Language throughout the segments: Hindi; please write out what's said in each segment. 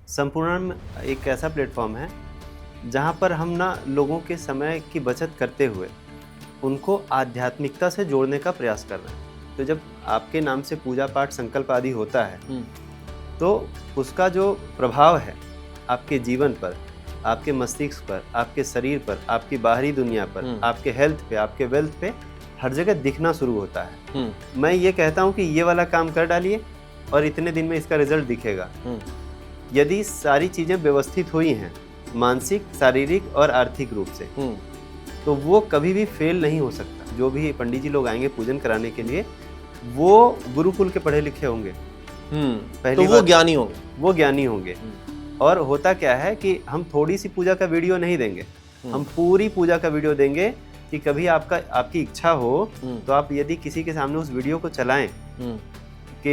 संपूर्ण एक ऐसा प्लेटफॉर्म है जहाँ पर हम ना लोगों के समय की बचत करते हुए उनको आध्यात्मिकता से जोड़ने का प्रयास कर रहे हैं। तो जब आपके नाम से पूजा पाठ संकल्प आदि होता है तो उसका जो प्रभाव है आपके जीवन पर, आपके मस्तिष्क पर, आपके शरीर पर, आपकी बाहरी दुनिया पर, आपके हेल्थ पे, आपके वेल्थ पे हर जगह दिखना शुरू होता है। मैं ये कहता हूँ कि ये वाला काम कर डालिए और इतने दिन में इसका रिजल्ट दिखेगा। यदि सारी चीज़ें व्यवस्थित हुई हैं मानसिक, शारीरिक और आर्थिक रूप से, तो वो कभी भी फेल नहीं हो सकता। जो भी पंडित जी लोग आएंगे पूजन कराने के लिए वो गुरुकुल के पढ़े लिखे होंगे, तो वो ज्ञानी होंगे। वो ज्ञानी होंगे। और होता क्या है कि हम थोड़ी सी पूजा का वीडियो नहीं देंगे, हम पूरी पूजा का वीडियो देंगे कि कभी आपकी इच्छा हो तो आप यदि किसी के सामने उस वीडियो को चलाएं कि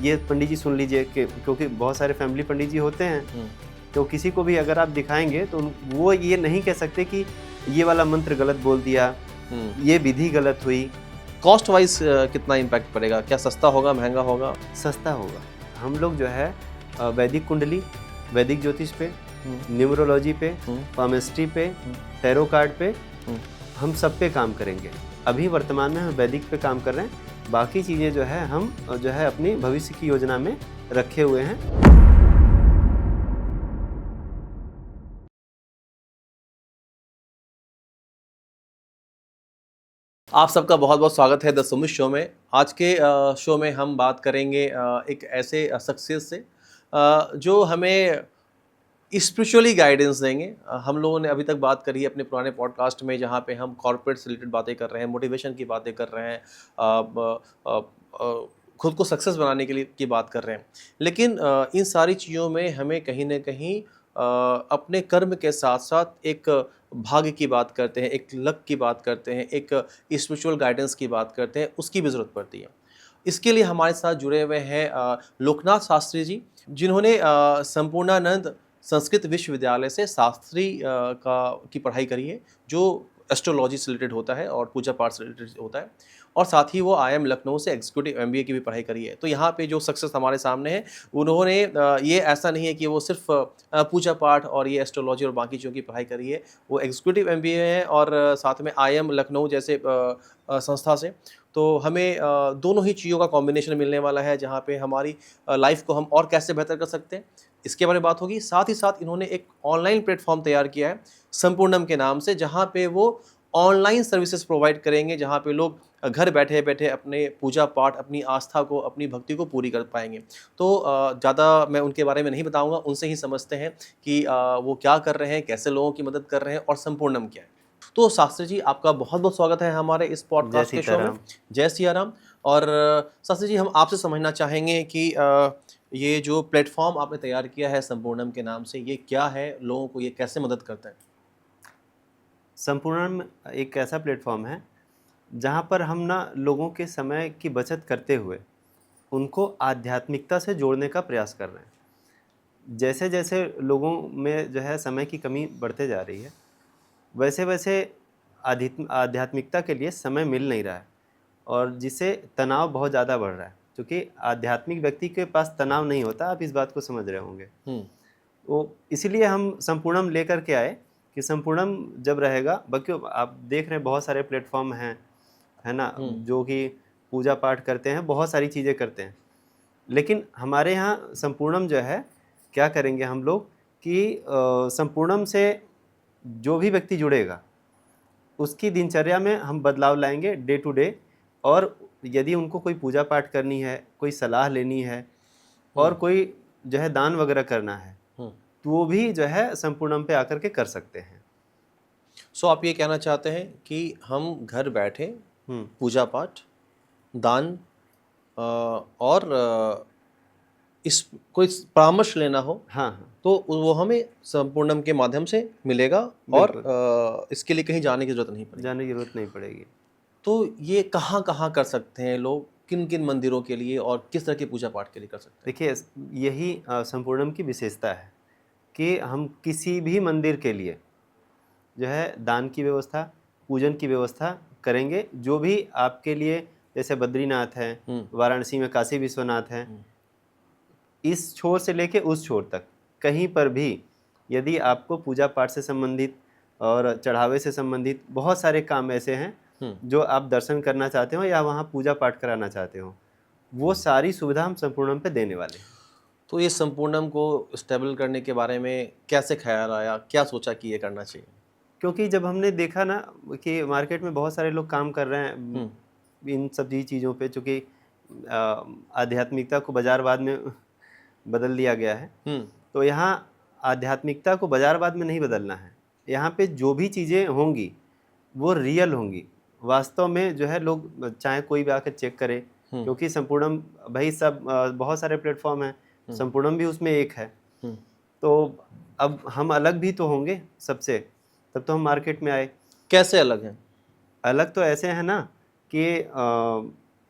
ये पंडित जी सुन लीजिए, क्योंकि बहुत सारे फैमिली पंडित जी होते हैं, तो किसी को भी अगर आप दिखाएंगे तो वो ये नहीं कह सकते कि ये वाला मंत्र गलत बोल दिया, ये विधि गलत हुई। कॉस्ट वाइज कितना इम्पैक्ट पड़ेगा? क्या सस्ता होगा, महंगा होगा? सस्ता होगा। हम लोग जो है वैदिक कुंडली, वैदिक ज्योतिष पे, न्यूमरोलॉजी पे, पामिस्ट्री पे, टैरो कार्ड पे, हम सब पे काम करेंगे। अभी वर्तमान में हम वैदिक पे काम कर रहे हैं, बाकी चीज़ें जो है हम जो है अपनी भविष्य की योजना में रखे हुए हैं। आप सबका बहुत बहुत स्वागत है द सुमित शो में। आज के शो में हम बात करेंगे एक ऐसे सक्सेस से जो हमें स्पिरिचुअली गाइडेंस देंगे। हम लोगों ने अभी तक बात करी है अपने पुराने पॉडकास्ट में, जहाँ पे हम कॉर्पोरेट से रिलेटेड बातें कर रहे हैं, मोटिवेशन की बातें कर रहे हैं, खुद को सक्सेस बनाने के लिए की बात कर रहे हैं। लेकिन इन सारी चीज़ों में हमें कहीं ना कहीं अपने कर्म के साथ साथ एक भाग्य की बात करते हैं, एक लक की बात करते हैं, एक स्पिरिचुअल गाइडेंस की बात करते हैं, उसकी भी ज़रूरत पड़ती है। इसके लिए हमारे साथ जुड़े हुए हैं लोकनाथ शास्त्री जी, जिन्होंने संपूर्णानंद संस्कृत विश्वविद्यालय से शास्त्री की पढ़ाई करी है, जो एस्ट्रोलॉजी से रिलेटेड होता है और पूजा पाठ से रिलेटेड होता है। और साथ ही वो IIM लखनऊ से एग्जीक्यूटिव MBA की भी पढ़ाई करी है। तो यहाँ पे जो सक्सेस हमारे सामने है, उन्होंने ये ऐसा नहीं है कि वो सिर्फ पूजा पाठ और ये एस्ट्रोलॉजी और बाकी चीज़ों की पढ़ाई करी है। वो एग्जीक्यूटिव MBA है और साथ में IIM लखनऊ जैसे संस्था से। तो हमें दोनों ही चीज़ों का कॉम्बिनेशन मिलने वाला है, जहाँ पे हमारी लाइफ को हम और कैसे बेहतर कर सकते हैं, इसके बारे में बात होगी। साथ ही साथ इन्होंने एक ऑनलाइन प्लेटफॉर्म तैयार किया है संपूर्णम के नाम से, जहाँ पे वो ऑनलाइन सर्विसेज प्रोवाइड करेंगे, जहाँ पे लोग घर बैठे बैठे अपने पूजा पाठ, अपनी आस्था को, अपनी भक्ति को पूरी कर पाएंगे। तो ज़्यादा मैं उनके बारे में नहीं बताऊंगा, उनसे ही समझते हैं कि वो क्या कर रहे हैं, कैसे लोगों की मदद कर रहे हैं और संपूर्णम क्या है। तो शास्त्री जी, आपका बहुत बहुत स्वागत है हमारे इस पॉडकास्ट के शो में। जय सिया राम। और शास्त्री जी, हम आपसे समझना चाहेंगे कि ये जो प्लेटफॉर्म आपने तैयार किया है संपूर्णम के नाम से, ये क्या है, लोगों को ये कैसे मदद करता है? संपूर्ण एक ऐसा प्लेटफॉर्म है जहाँ पर हम ना लोगों के समय की बचत करते हुए उनको आध्यात्मिकता से जोड़ने का प्रयास कर रहे हैं। जैसे जैसे लोगों में जो है समय की कमी बढ़ते जा रही है, वैसे वैसे आध्यात्मिकता के लिए समय मिल नहीं रहा है, और जिससे तनाव बहुत ज़्यादा बढ़ रहा है। क्योंकि आध्यात्मिक व्यक्ति के पास तनाव नहीं होता, आप इस बात को समझ रहे होंगे। वो इसीलिए हम संपूर्णम लेकर के आए कि संपूर्णम जब रहेगा, बाकी आप देख रहे हैं बहुत सारे प्लेटफॉर्म हैं, है ना, जो कि पूजा पाठ करते हैं, बहुत सारी चीज़ें करते हैं। लेकिन हमारे यहाँ संपूर्णम जो है, क्या करेंगे हम लोग कि संपूर्णम से जो भी व्यक्ति जुड़ेगा उसकी दिनचर्या में हम बदलाव लाएंगे डे टू डे। और यदि उनको कोई पूजा पाठ करनी है, कोई सलाह लेनी है और कोई जो है दान वगैरह करना है, तो वो भी जो है संपूर्णम पे आकर के कर सकते हैं। सो आप ये कहना चाहते हैं कि हम घर बैठे पूजा पाठ, दान और इस कोई परामर्श लेना हो, हाँ, तो वो हमें संपूर्णम के माध्यम से मिलेगा और इसके लिए कहीं जाने की जरूरत नहीं पड़ेगी। तो ये कहाँ कहाँ कर सकते हैं लोग, किन किन मंदिरों के लिए और किस तरह की पूजा पाठ के लिए कर सकते हैं? देखिए, यही संपूर्णम की विशेषता है कि हम किसी भी मंदिर के लिए जो है दान की व्यवस्था, पूजन की व्यवस्था करेंगे। जो भी आपके लिए, जैसे बद्रीनाथ है, वाराणसी में काशी विश्वनाथ है, इस छोर से लेके उस छोर तक कहीं पर भी यदि आपको पूजा पाठ से संबंधित और चढ़ावे से संबंधित बहुत सारे काम ऐसे हैं जो आप दर्शन करना चाहते हो या वहाँ पूजा पाठ कराना चाहते हो, वो सारी सुविधा हम संपूर्णम पे देने वाले हैं। तो ये संपूर्णम को स्टेबल करने के बारे में कैसे ख्याल आया, क्या सोचा कि ये करना चाहिए? क्योंकि जब हमने देखा ना कि मार्केट में बहुत सारे लोग काम कर रहे हैं इन सभी चीज़ों पे, चूँकि आध्यात्मिकता को बाजारवाद में बदल दिया गया है, तो यहाँ आध्यात्मिकता को बाजारवाद में नहीं बदलना है। यहाँ पे जो भी चीज़ें होंगी वो रियल होंगी, वास्तव में जो है लोग चाहे कोई भी आकर चेक करे, क्योंकि संपूर्णम भाई सब बहुत सारे प्लेटफॉर्म हैं, संपूर्णम भी उसमें एक है। तो अब हम अलग भी तो होंगे सबसे, तब तो हम मार्केट में आए। कैसे अलग हैं? अलग तो ऐसे हैं ना कि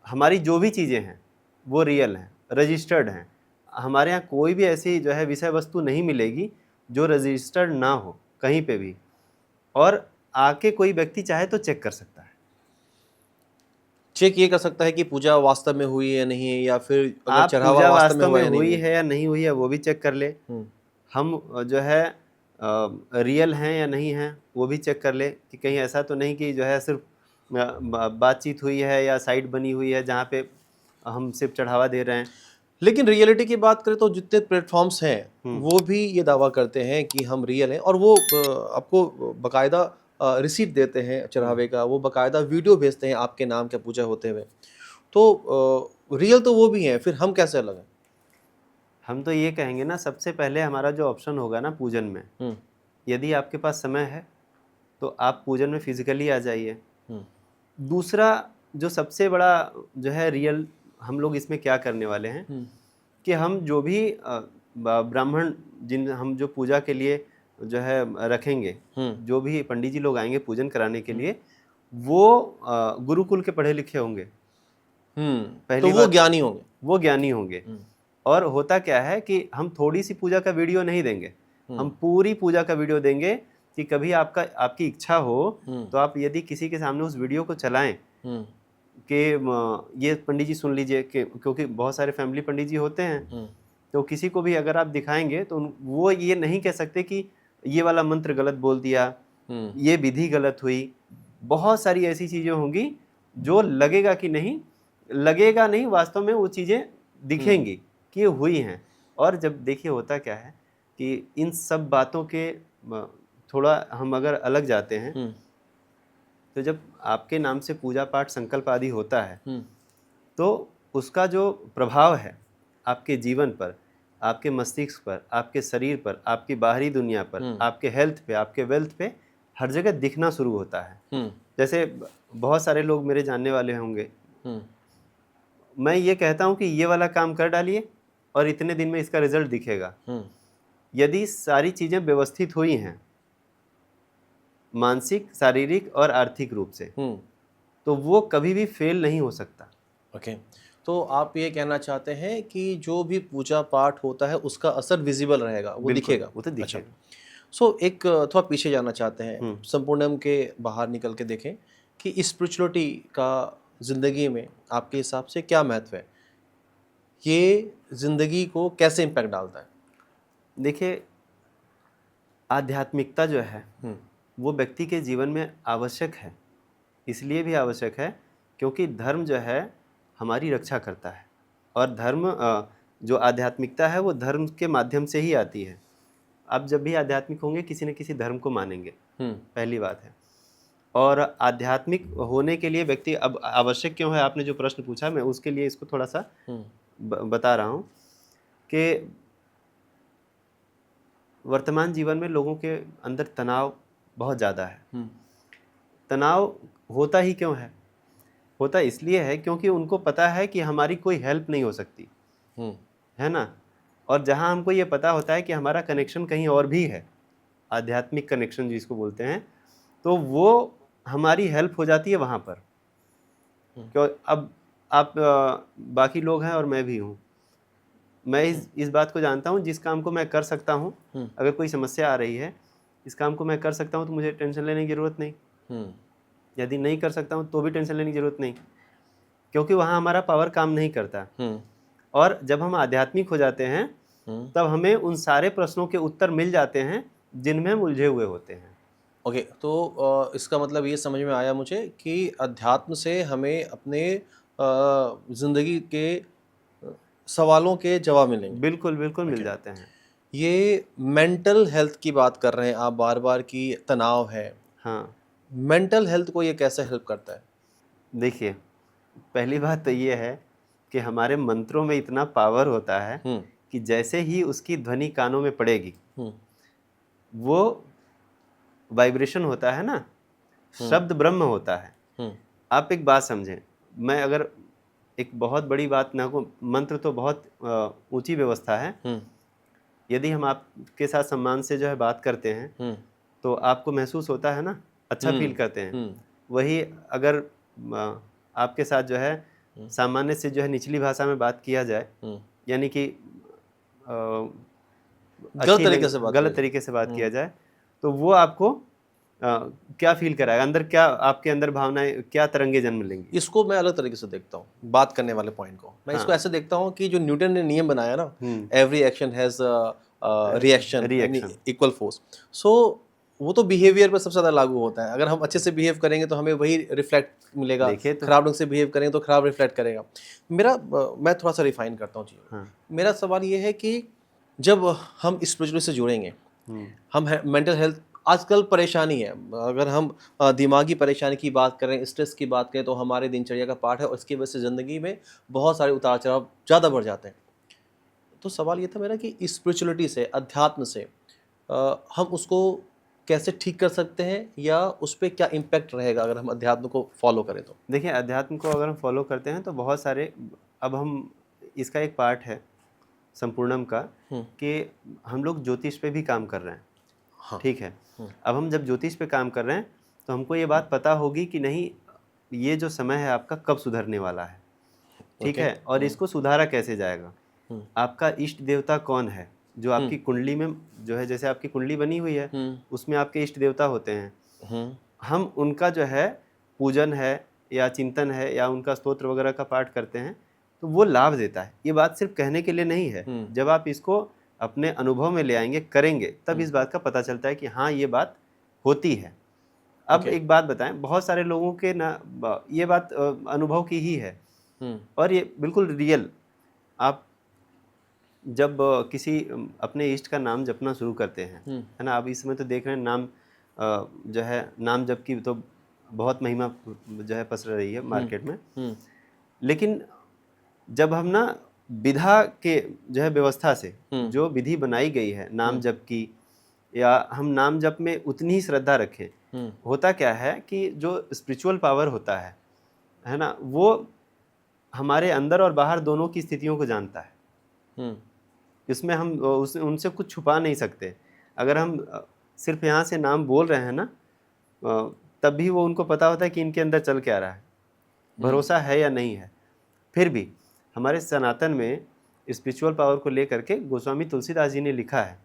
हमारी जो भी चीज़ें हैं वो रियल हैं, रजिस्टर्ड हैं। हमारे यहाँ कोई भी ऐसी जो है विषय वस्तु नहीं मिलेगी जो रजिस्टर्ड ना हो कहीं पे भी, और आके कोई व्यक्ति चाहे तो चेक कर सकता है। चेक ये कर सकता है कि पूजा वास्तव में हुई है या नहीं है, या फिर अगर आप चढ़ावा पूजा वास्तव में वास्तव हुआ में है या हुई नहीं है या नहीं हुई है वो भी चेक कर ले। हम जो है रियल हैं या नहीं हैं वो भी चेक कर ले, कि कहीं ऐसा तो नहीं कि जो है सिर्फ बातचीत हुई है या साइट बनी हुई है जहाँ पे हम सिर्फ चढ़ावा दे रहे हैं। लेकिन रियलिटी की बात करें तो जितने प्लेटफॉर्म्स हैं वो भी ये दावा करते हैं कि हम रियल हैं, और वो आपको बकायदा रिसीट देते हैं चढ़ावे का, वो बकायदा वीडियो भेजते हैं आपके नाम का पूजा होते हुए। तो रियल तो वो भी हैं, फिर हम कैसे अलग हैं? हम तो ये कहेंगे ना, सबसे पहले हमारा जो ऑप्शन होगा ना पूजन में, यदि आपके पास समय है तो आप पूजन में फिजिकली आ जाइए। दूसरा जो सबसे बड़ा जो है रियल हम लोग इसमें क्या करने वाले हैं कि हम जो भी ब्राह्मण जिन हम जो पूजा के लिए जो है रखेंगे, जो भी पंडित जी लोग आएंगे पूजन कराने के लिए, वो गुरुकुल के पढ़े लिखे होंगे। तो वो ज्ञानी होंगे। वो ज्ञानी होंगे। और होता क्या है कि हम थोड़ी सी पूजा का वीडियो नहीं देंगे, हम पूरी पूजा का वीडियो देंगे, कि कभी आपकी इच्छा हो तो आप यदि किसी के सामने उस वीडियो को चलाएं कि ये पंडित जी सुन लीजिए, क्योंकि बहुत सारे फैमिली पंडित जी होते हैं, तो किसी को भी अगर आप दिखाएंगे तो वो ये नहीं कह सकते कि ये वाला मंत्र गलत बोल दिया, ये विधि गलत हुई। बहुत सारी ऐसी चीज़ें होंगी जो लगेगा नहीं, वास्तव में वो चीज़ें दिखेंगी कि ये हुई हैं। और जब देखिए होता क्या है कि इन सब बातों के थोड़ा हम अगर अलग जाते हैं, तो जब आपके नाम से पूजा पाठ संकल्प आदि होता है तो उसका जो प्रभाव है आपके जीवन पर, आपके मस्तिष्क पर, आपके शरीर पर, आपकी बाहरी दुनिया पर, आपके हेल्थ पे, आपके वेल्थ पे, हर जगह दिखना शुरू होता है। जैसे बहुत सारे लोग मेरे जानने वाले होंगे, मैं ये कहता हूँ कि ये वाला काम कर डालिए और इतने दिन में इसका रिजल्ट दिखेगा। यदि सारी चीज़ें व्यवस्थित हुई हैं मानसिक, शारीरिक और आर्थिक रूप से, तो वो कभी भी फेल नहीं हो सकता। ओके, तो आप ये कहना चाहते हैं कि जो भी पूजा पाठ होता है उसका असर विजिबल रहेगा, वो दिखेगा। वो तो दिखेगा। सो एक थोड़ा पीछे जाना चाहते हैं, संपूर्णम के बाहर निकल के देखें कि स्पिरिचुअलिटी का ज़िंदगी में आपके हिसाब से क्या महत्व है, ये ज़िंदगी को कैसे इम्पैक्ट डालता है? देखिए, आध्यात्मिकता जो है वो व्यक्ति के जीवन में आवश्यक है। इसलिए भी आवश्यक है क्योंकि धर्म जो है हमारी रक्षा करता है, और धर्म जो आध्यात्मिकता है वो धर्म के माध्यम से ही आती है। आप जब भी आध्यात्मिक होंगे किसी न किसी धर्म को मानेंगे, पहली बात है। और आध्यात्मिक होने के लिए व्यक्ति अब आवश्यक क्यों है, आपने जो प्रश्न पूछा, मैं उसके लिए इसको थोड़ा सा बता रहा हूँ कि वर्तमान जीवन में लोगों के अंदर तनाव बहुत ज़्यादा है। तनाव होता ही क्यों है? होता इसलिए है क्योंकि उनको पता है कि हमारी कोई हेल्प नहीं हो सकती, है ना। और जहाँ हमको ये पता होता है कि हमारा कनेक्शन कहीं और भी है, आध्यात्मिक कनेक्शन जिसको बोलते हैं, तो वो हमारी हेल्प हो जाती है वहाँ पर। क्यों? अब आप बाकी लोग हैं और मैं भी हूँ, मैं इस बात को जानता हूँ, जिस काम को मैं कर सकता हूँ, अगर कोई समस्या आ रही है, इस काम को मैं कर सकता हूँ तो मुझे टेंशन लेने की ज़रूरत नहीं। यदि नहीं कर सकता हूँ तो भी टेंशन लेने की ज़रूरत नहीं, क्योंकि वहाँ हमारा पावर काम नहीं करता। और जब हम आध्यात्मिक हो जाते हैं तब हमें उन सारे प्रश्नों के उत्तर मिल जाते हैं जिनमें हम उलझे हुए होते हैं। ओके, तो इसका मतलब ये समझ में आया मुझे कि अध्यात्म से हमें अपने ज़िंदगी के सवालों के जवाब मिलेंगे। बिल्कुल बिल्कुल मिल ओके, जाते हैं। ये मेंटल हेल्थ की बात कर रहे हैं आप बार बार कि तनाव है, हाँ, मेंटल हेल्थ को ये कैसे हेल्प करता है? देखिए, पहली बात तो ये है कि हमारे मंत्रों में इतना पावर होता है हम्म कि जैसे ही उसकी ध्वनि कानों में पड़ेगी, हम्म वो वाइब्रेशन होता है ना, शब्द ब्रह्म होता है। हम्म आप एक बात समझें, मैं अगर एक बहुत बड़ी बात ना को, मंत्र तो बहुत ऊंची व्यवस्था है। हम्म यदि हम आपके साथ सम्मान से जो है बात करते हैं, हम्म तो आपको महसूस होता है ना, अच्छा हम्म फील करते हैं। हम्म वही अगर आपके साथ जो है सामान्य से जो है निचली भाषा में बात किया जाए, हम्म यानी कि अ, गलत तरीके से बात किया गलत जाए। तरीके से बात किया जाए, तो वो आपको क्या फील कराएगा, अंदर क्या, आपके अंदर भावनाएं, क्या तरंगे जन्म लेंगी। इसको मैं अलग तरीके से देखता हूँ, बात करने वाले पॉइंट को मैं इसको हाँ। ऐसे देखता हूँ कि जो न्यूटन ने नियम बनाया ना, हम्म। एवरी एक्शन हैज रिएक्शन यानी रिएक्शन। Equal force. सो वो तो बिहेवियर पर सबसे ज़्यादा लागू होता है। अगर हम अच्छे से बिहेव करेंगे तो हमें वही रिफ्लेक्ट मिलेगा, देखिए तो। खराब ढंग से बिहेव करेंगे तो खराब रिफ्लेक्ट करेगा। मैं थोड़ा सा रिफाइन करता हूँ चीज़ों को। हाँ। मेरा सवाल ये है कि जब हम स्पिरिचुअलिटी से जुड़ेंगे, हम मेंटल हेल्थ आजकल परेशानी है, अगर हम दिमागी परेशानी की बात करें, स्ट्रेस की बात करें, तो हमारे दिनचर्या का पार्ट है और इसकी वजह से ज़िंदगी में बहुत सारे उतार चढ़ाव ज़्यादा बढ़ जाते हैं। तो सवाल ये था मेरा कि स्पिरिचुअलिटी से, अध्यात्म से हम उसको कैसे ठीक कर सकते हैं या उस पर क्या इम्पैक्ट रहेगा अगर हम अध्यात्म को फॉलो करें तो? देखिए, अध्यात्म को अगर हम फॉलो करते हैं तो बहुत सारे, अब हम इसका एक पार्ट है संपूर्णम का, कि हम लोग ज्योतिष पे भी काम कर रहे हैं। हाँ। ठीक है। अब हम जब ज्योतिष पे काम कर रहे हैं तो हमको ये बात पता होगी कि नहीं, ये जो समय है आपका कब सुधरने वाला है। ठीक ओके। है। और इसको सुधारा कैसे जाएगा, आपका इष्ट देवता कौन है, जो आपकी कुंडली में जो है, जैसे आपकी कुंडली बनी हुई है उसमें आपके इष्ट देवता होते हैं। हम उनका जो है पूजन है या चिंतन है या उनका स्तोत्र वगैरह का पाठ करते हैं, तो वो लाभ देता है। ये बात सिर्फ कहने के लिए नहीं है, जब आप इसको अपने अनुभव में ले आएंगे, करेंगे, तब इस बात का पता चलता है कि हाँ, ये बात होती है। अब एक बात बताएं, बहुत सारे लोगों के ना ये बात अनुभव की ही है, और ये बिल्कुल रियल। आप जब किसी अपने इष्ट का नाम जपना शुरू करते हैं, है ना, अब इस समय तो देख रहे हैं नाम जो है, नाम जप की तो बहुत महिमा जो है पसर रही है मार्केट में। लेकिन जब हम ना विधा के जो है व्यवस्था से, जो विधि बनाई गई है नाम जप की, या हम नाम जप में उतनी ही श्रद्धा रखें, होता क्या है कि जो स्पिरिचुअल पावर होता है ना, वो हमारे अंदर और बाहर दोनों की स्थितियों को जानता है। इसमें हम उनसे कुछ छुपा नहीं सकते। अगर हम सिर्फ यहाँ से नाम बोल रहे हैं ना, तब भी वो उनको पता होता है कि इनके अंदर चल क्या रहा है, भरोसा है या नहीं है। फिर भी हमारे सनातन में स्पिरिचुअल पावर को लेकर के गोस्वामी तुलसीदास जी ने लिखा है,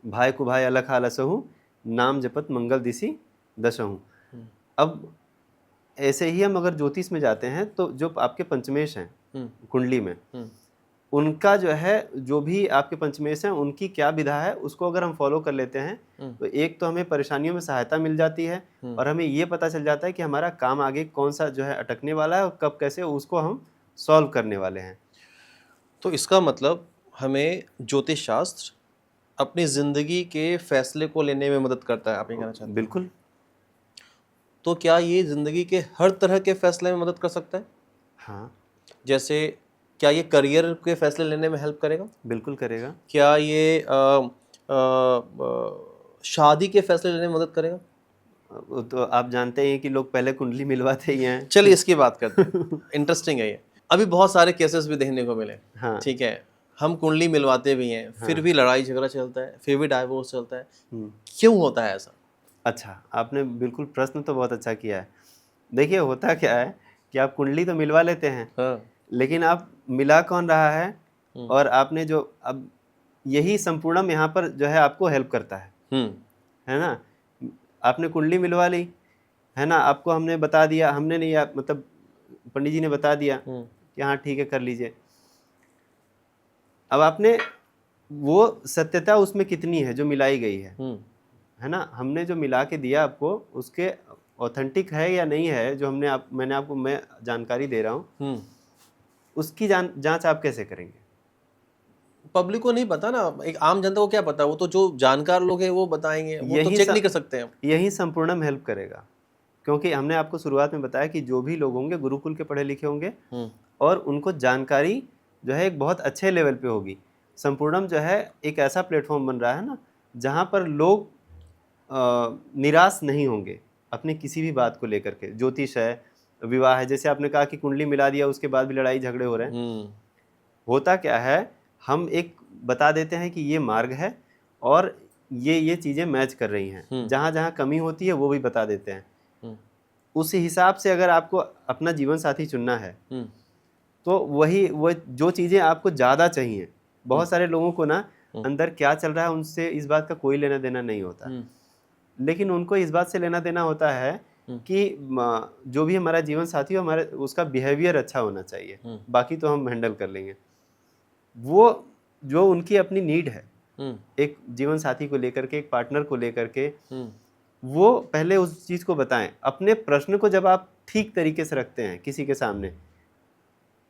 भाई को भाई अलख आलसहु, नाम जपत मंगल दिशि दशहु। अब ऐसे ही हम अगर ज्योतिष में जाते हैं तो जो आपके पंचमेश हैं कुंडली में, उनका जो है, जो भी आपके पंचमेश हैं उनकी क्या विधा है, उसको अगर हम फॉलो कर लेते हैं तो एक तो हमें परेशानियों में सहायता मिल जाती है, और हमें ये पता चल जाता है कि हमारा काम आगे कौन सा जो है अटकने वाला है और कब कैसे उसको हम सॉल्व करने वाले हैं। तो इसका मतलब हमें ज्योतिष शास्त्र अपनी ज़िंदगी के फैसले को लेने में मदद करता है, आप ये कहना चाहते हैं? बिल्कुल। तो क्या ये ज़िंदगी के हर तरह के फैसले में मदद कर सकता है? हाँ, जैसे क्या ये करियर के फैसले लेने में हेल्प करेगा? बिल्कुल करेगा। क्या ये शादी के फैसले लेने में मदद करेगा? वो तो आप जानते हैं कि लोग पहले कुंडली मिलवाते ही हैं। चलिए इसकी बात करते हैं। इंटरेस्टिंग है ये। अभी बहुत सारे केसेस भी देखने को मिले। हाँ। ठीक है, हम कुंडली मिलवाते भी हैं, फिर भी लड़ाई झगड़ा चलता है, फिर भी डाइवोर्स चलता है। क्यों होता है ऐसा? अच्छा, आपने बिल्कुल प्रश्न तो बहुत अच्छा किया है। देखिए, होता क्या है कि आप कुंडली तो मिलवा लेते हैं, हाँ। लेकिन आप मिला कौन रहा है, और आपने जो, अब यही संपूर्णम यहाँ पर जो है आपको हेल्प करता है ना। आपने कुंडली मिलवा ली, है ना, आपको हमने बता दिया, हमने नहीं, मतलब पंडित जी ने बता दिया कि हाँ ठीक है कर लीजिए। अब आपने वो सत्यता उसमें कितनी है जो मिलाई गई हम्म है ना, हमने जो मिला के दिया आपको उसके ऑथेंटिक है या नहीं है, जो मैंने आपको मैं जानकारी दे रहा हूँ, हम्म उसकी जांच आप कैसे करेंगे? पब्लिक को नहीं पता ना, एक आम जनता को क्या पता, वो तो जो जानकार लोग हैं वो बताएंगे, वो तो यही चेक नहीं कर सकते हैं। यही संपूर्णम हेल्प करेगा, क्योंकि हमने आपको शुरुआत में बताया कि जो भी लोग होंगे गुरुकुल के पढ़े लिखे होंगे हम्म और उनको जानकारी जो है एक बहुत अच्छे लेवल पे होगी। संपूर्णम जो है एक ऐसा प्लेटफॉर्म बन रहा है ना, जहाँ पर लोग निराश नहीं होंगे अपने किसी भी बात को लेकर के। ज्योतिष है, विवाह है, जैसे आपने कहा कि कुंडली मिला दिया उसके बाद भी लड़ाई झगड़े हो रहे हैं। हम्म होता क्या है, हम एक बता देते हैं कि ये मार्ग है और ये चीज़ें मैच कर रही हैं, जहाँ जहाँ कमी होती है वो भी बता देते हैं। हम्म उस हिसाब से अगर आपको अपना जीवन साथी चुनना है हम्म तो वो जो चीज़ें आपको ज़्यादा चाहिए, बहुत सारे लोगों को ना अंदर क्या चल रहा है उनसे इस बात का कोई लेना देना नहीं होता, लेकिन उनको इस बात से लेना देना होता है कि जो भी हमारा जीवन साथी हो, हमारे उसका बिहेवियर अच्छा होना चाहिए, बाकी तो हम हैंडल कर लेंगे। वो जो उनकी अपनी नीड है एक जीवन साथी को लेकर के, एक पार्टनर को लेकर के, वो पहले उस चीज़ को बताएं। अपने प्रश्न को जब आप ठीक तरीके से रखते हैं किसी के सामने,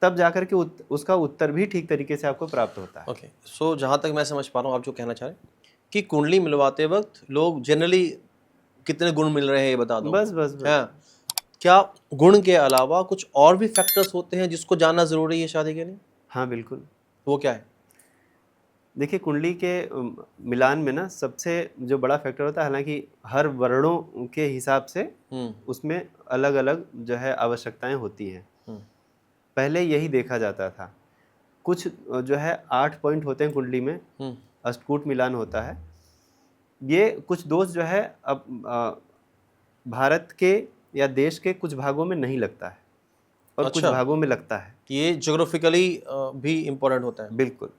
तब जाकर के उसका उत्तर भी ठीक तरीके से आपको प्राप्त होता है। ओके, सो जहाँ तक मैं समझ पा रहा हूँ आप जो कहना चाह रहे हैं कि कुंडली मिलवाते वक्त लोग जनरली कितने गुण मिल रहे हैं ये बता दो। बस बस बस हाँ, क्या गुण के अलावा कुछ और भी फैक्टर्स होते हैं जिसको जानना जरूरी है शादी के लिए? हाँ बिल्कुल। वो क्या है? देखिए कुंडली के मिलान में ना सबसे जो बड़ा फैक्टर होता है, हालांकि हर वर्णों के हिसाब से उसमें अलग अलग जो है आवश्यकताएं होती हैं। पहले यही देखा जाता था। कुछ जो है 8 पॉइंट होते हैं कुंडली में, अष्टकूट मिलान होता है। ये कुछ दोष जो है अब भारत के या देश के कुछ भागों में नहीं लगता है और कुछ अच्छा, भागों में लगता है। ये ज्योग्राफिकली भी इम्पोर्टेंट होता है। बिल्कुल।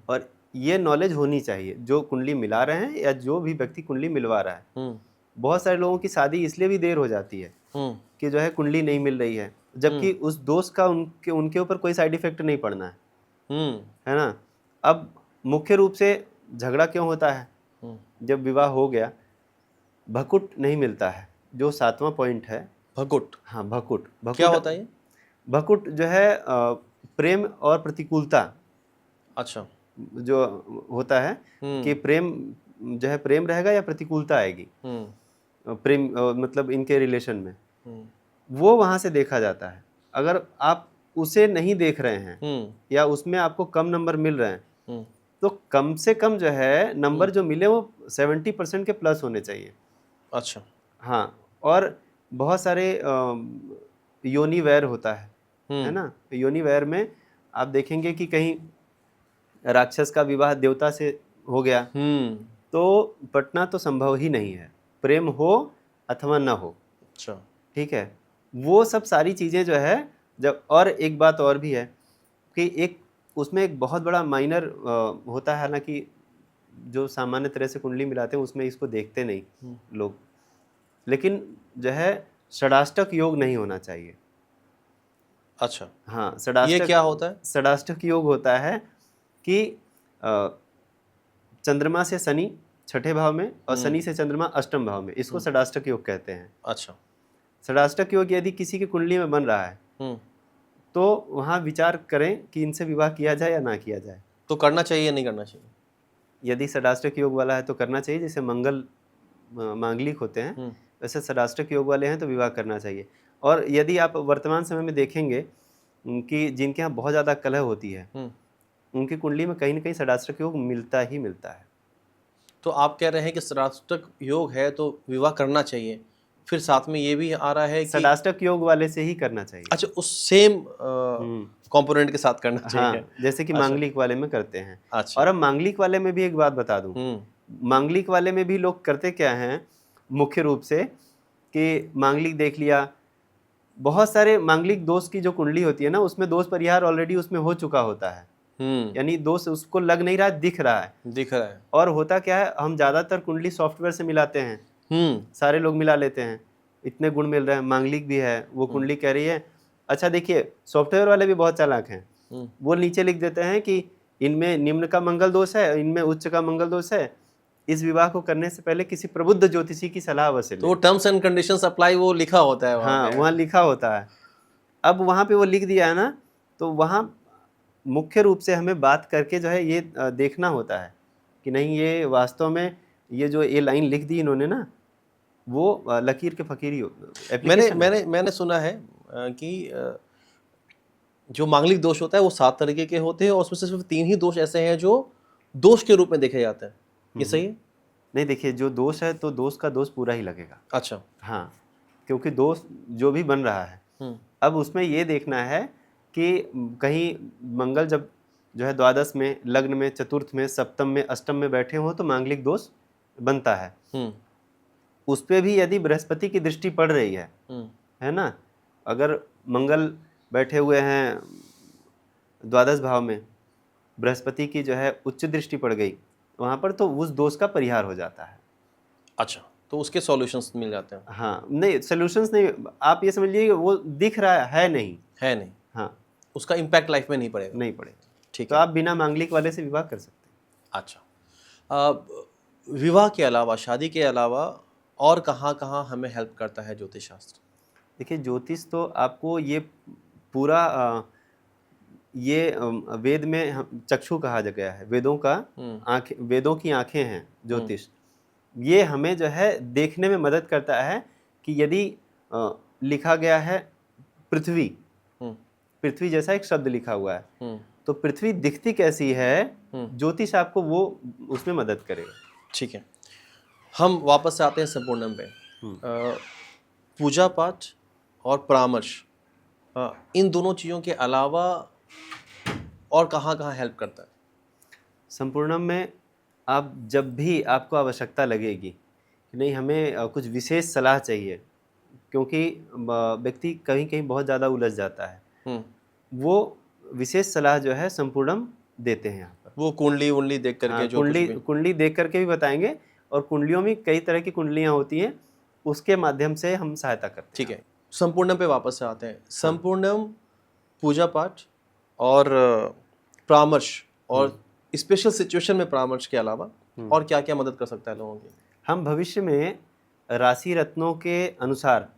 और ये नॉलेज होनी चाहिए जो कुंडली मिला रहे हैं या जो भी व्यक्ति कुंडली मिलवा रहा है। बहुत सारे लोगों की शादी इसलिए भी देर हो जाती है कि जो है कुंडली नहीं मिल रही है, जबकि उस दोष का उनके ऊपर कोई साइड इफेक्ट नहीं पड़ना है ना। अब मुख्य रूप से झगड़ा क्यों होता है? जब विवाह हो गया, भकुट नहीं मिलता है, जो 7वां पॉइंट है। भकुट? हाँ भकुट क्या होता है ये? भकुट जो है प्रेम और प्रतिकूलता। अच्छा, जो होता है कि प्रेम जो है प्रेम रहेगा या प्रतिकूलता आएगी प्रेम मतलब इनके रिलेशन में, वो वहाँ से देखा जाता है। अगर आप उसे नहीं देख रहे हैं या उसमें आपको कम नंबर मिल रहे हैं, तो कम से कम जो है नंबर जो मिले वो 70% के प्लस होने चाहिए। अच्छा, हाँ, और बहुत सारे योनि वैर होता है ना। योनि वैर में आप देखेंगे कि कहीं राक्षस का विवाह देवता से हो गया, तो पटना तो संभव ही नहीं है, प्रेम हो अथवा ना हो। अच्छा, ठीक है, वो सब सारी चीज़ें जो है जब, और एक बात और भी है कि एक उसमें एक बहुत बड़ा माइनर होता है, हालांकि जो सामान्य तरह से कुंडली मिलाते हैं उसमें इसको देखते नहीं लोग, लेकिन जो है षडाष्टक योग नहीं होना चाहिए। अच्छा, हाँ, ये क्या होता है? षडाष्टक योग होता है कि चंद्रमा से शनि 6ठे भाव में और शनि से चंद्रमा 8म भाव में, इसको षडाष्टक योग कहते हैं। अच्छा, षडाष्टक योग यदि किसी की कुंडली में बन रहा है तो वहाँ विचार करें कि इनसे विवाह किया जाए या ना किया जाए। तो करना चाहिए या नहीं करना चाहिए? यदि षडाष्टक योग वाला है तो करना चाहिए, जैसे मंगल मांगलिक होते हैं वैसे षडाष्टक योग वाले हैं तो विवाह करना चाहिए। और यदि आप वर्तमान समय में देखेंगे कि जिनके यहाँ बहुत ज़्यादा कलह होती है, उनकी कुंडली में कहीं ना कहीं षडाष्टक योग मिलता ही मिलता है। तो आप कह रहे हैं कि षडाष्टक योग है तो विवाह करना चाहिए, फिर साथ में ये भी आ रहा है कि षडाष्टक योग वाले से ही करना चाहिए। अच्छा, उस सेम कंपोनेंट के साथ करना चाहिए। हाँ, जैसे कि मांगलिक वाले में करते हैं। अच्छा, और अब मांगलिक वाले में भी एक बात बता दूं, मांगलिक वाले में भी लोग करते क्या हैं मुख्य रूप से कि मांगलिक देख लिया, बहुत सारे मांगलिक दोष की जो कुंडली होती है ना, उसमें दोष परिहार ऑलरेडी उसमें हो चुका होता है, यानी दोष उसको लग नहीं रहा, दिख रहा है। और होता क्या है, हम ज्यादातर कुंडली सॉफ्टवेयर से मिलाते हैं, सारे लोग मिला लेते हैं, इतने गुण मिल रहे हैं, मांगलिक भी है, वो कुंडली कह रही है। अच्छा देखिए, सॉफ्टवेयर वाले भी बहुत चालाक हैं, वो नीचे लिख देते हैं कि इनमें निम्न का मंगल दोष है, इनमें उच्च का मंगल दोष है, इस विवाह को करने से पहले किसी प्रबुद्ध ज्योतिषी की सलाह अवश्य तो लें। वो टर्म्स एंड कंडीशंस अप्लाई वो लिखा होता है वहाँ हाँ, पे। वहाँ लिखा होता है। अब वहाँ पे वो लिख दिया है ना, तो वहाँ मुख्य रूप से हमें बात करके जो है ये देखना होता है कि नहीं, ये वास्तव में ये जो ये लाइन लिख दी इन्होंने ना, वो लकीर के फकीर ही मैंने एप्लीकेशन है। मैंने मैंने सुना है कि जो मांगलिक दोष होता है वो 7 तरीके के होते हैं और उसमें से सिर्फ 3 ही दोष ऐसे हैं जो दोष के रूप में देखे जाते हैं। ये सही है? नहीं, देखिए, जो दोष है तो दोष का दोष पूरा ही लगेगा। अच्छा। हाँ, क्योंकि दोष जो भी बन रहा है, हम्म अब उसमें ये देखना है कि कहीं मंगल जब जो है द्वादश में, लग्न में, चतुर्थ में, सप्तम में, अष्टम में बैठे हों तो मांगलिक दोष बनता है। हम्म उस पे भी यदि बृहस्पति की दृष्टि पड़ रही हम्म है ना, अगर मंगल बैठे हुए हैं द्वादश भाव में, बृहस्पति की जो है उच्च दृष्टि पड़ गई वहाँ पर, तो उस दोष का परिहार हो जाता है। अच्छा, तो उसके सॉल्यूशंस मिल जाते हैं? हाँ, नहीं सॉल्यूशंस नहीं, आप ये समझिए कि वो दिख रहा है नहीं। है नहीं, हाँ, उसका इम्पैक्ट लाइफ में नहीं पड़ेगा। नहीं पड़ेगा। ठीक तो है। आप बिना मांगलिक वाले से विवाह कर सकते हैं। अच्छा, विवाह के अलावा, शादी के अलावा और कहाँ कहाँ हमें हेल्प करता है ज्योतिष शास्त्र? देखिए, ज्योतिष तो आपको ये पूरा ये वेद में चक्षु कहा गया है, वेदों का आँखें, वेदों की आँखें हैं ज्योतिष। ये हमें जो है देखने में मदद करता है कि यदि लिखा गया है पृथ्वी, पृथ्वी जैसा एक शब्द लिखा हुआ है, तो पृथ्वी दिखती कैसी है, ज्योतिष आपको वो उसमें मदद करेगा। ठीक है, हम वापस से आते हैं संपूर्णम पे। पूजा पाठ और परामर्श, इन दोनों चीज़ों के अलावा और कहाँ कहाँ हेल्प करता है? संपूर्णम में आप जब भी आपको आवश्यकता लगेगी कि नहीं, हमें कुछ विशेष सलाह चाहिए, क्योंकि व्यक्ति कहीं कहीं बहुत ज़्यादा उलझ जाता है, वो विशेष सलाह जो है संपूर्णम देते हैं यहाँ पर। वो कुंडली वुंडली देख करके हाँ, जो कुछ भी? कुंडली देख करके भी बताएंगे, और कुंडलियों में कई तरह की कुंडलियाँ होती हैं, उसके माध्यम से हम सहायता करते हैं। ठीक है, संपूर्णम पे वापस से आते हैं। संपूर्णम, पूजा पाठ और परामर्श और स्पेशल सिचुएशन में परामर्श के अलावा और क्या क्या मदद कर सकता है लोगों की? हम भविष्य में राशि रत्नों के अनुसार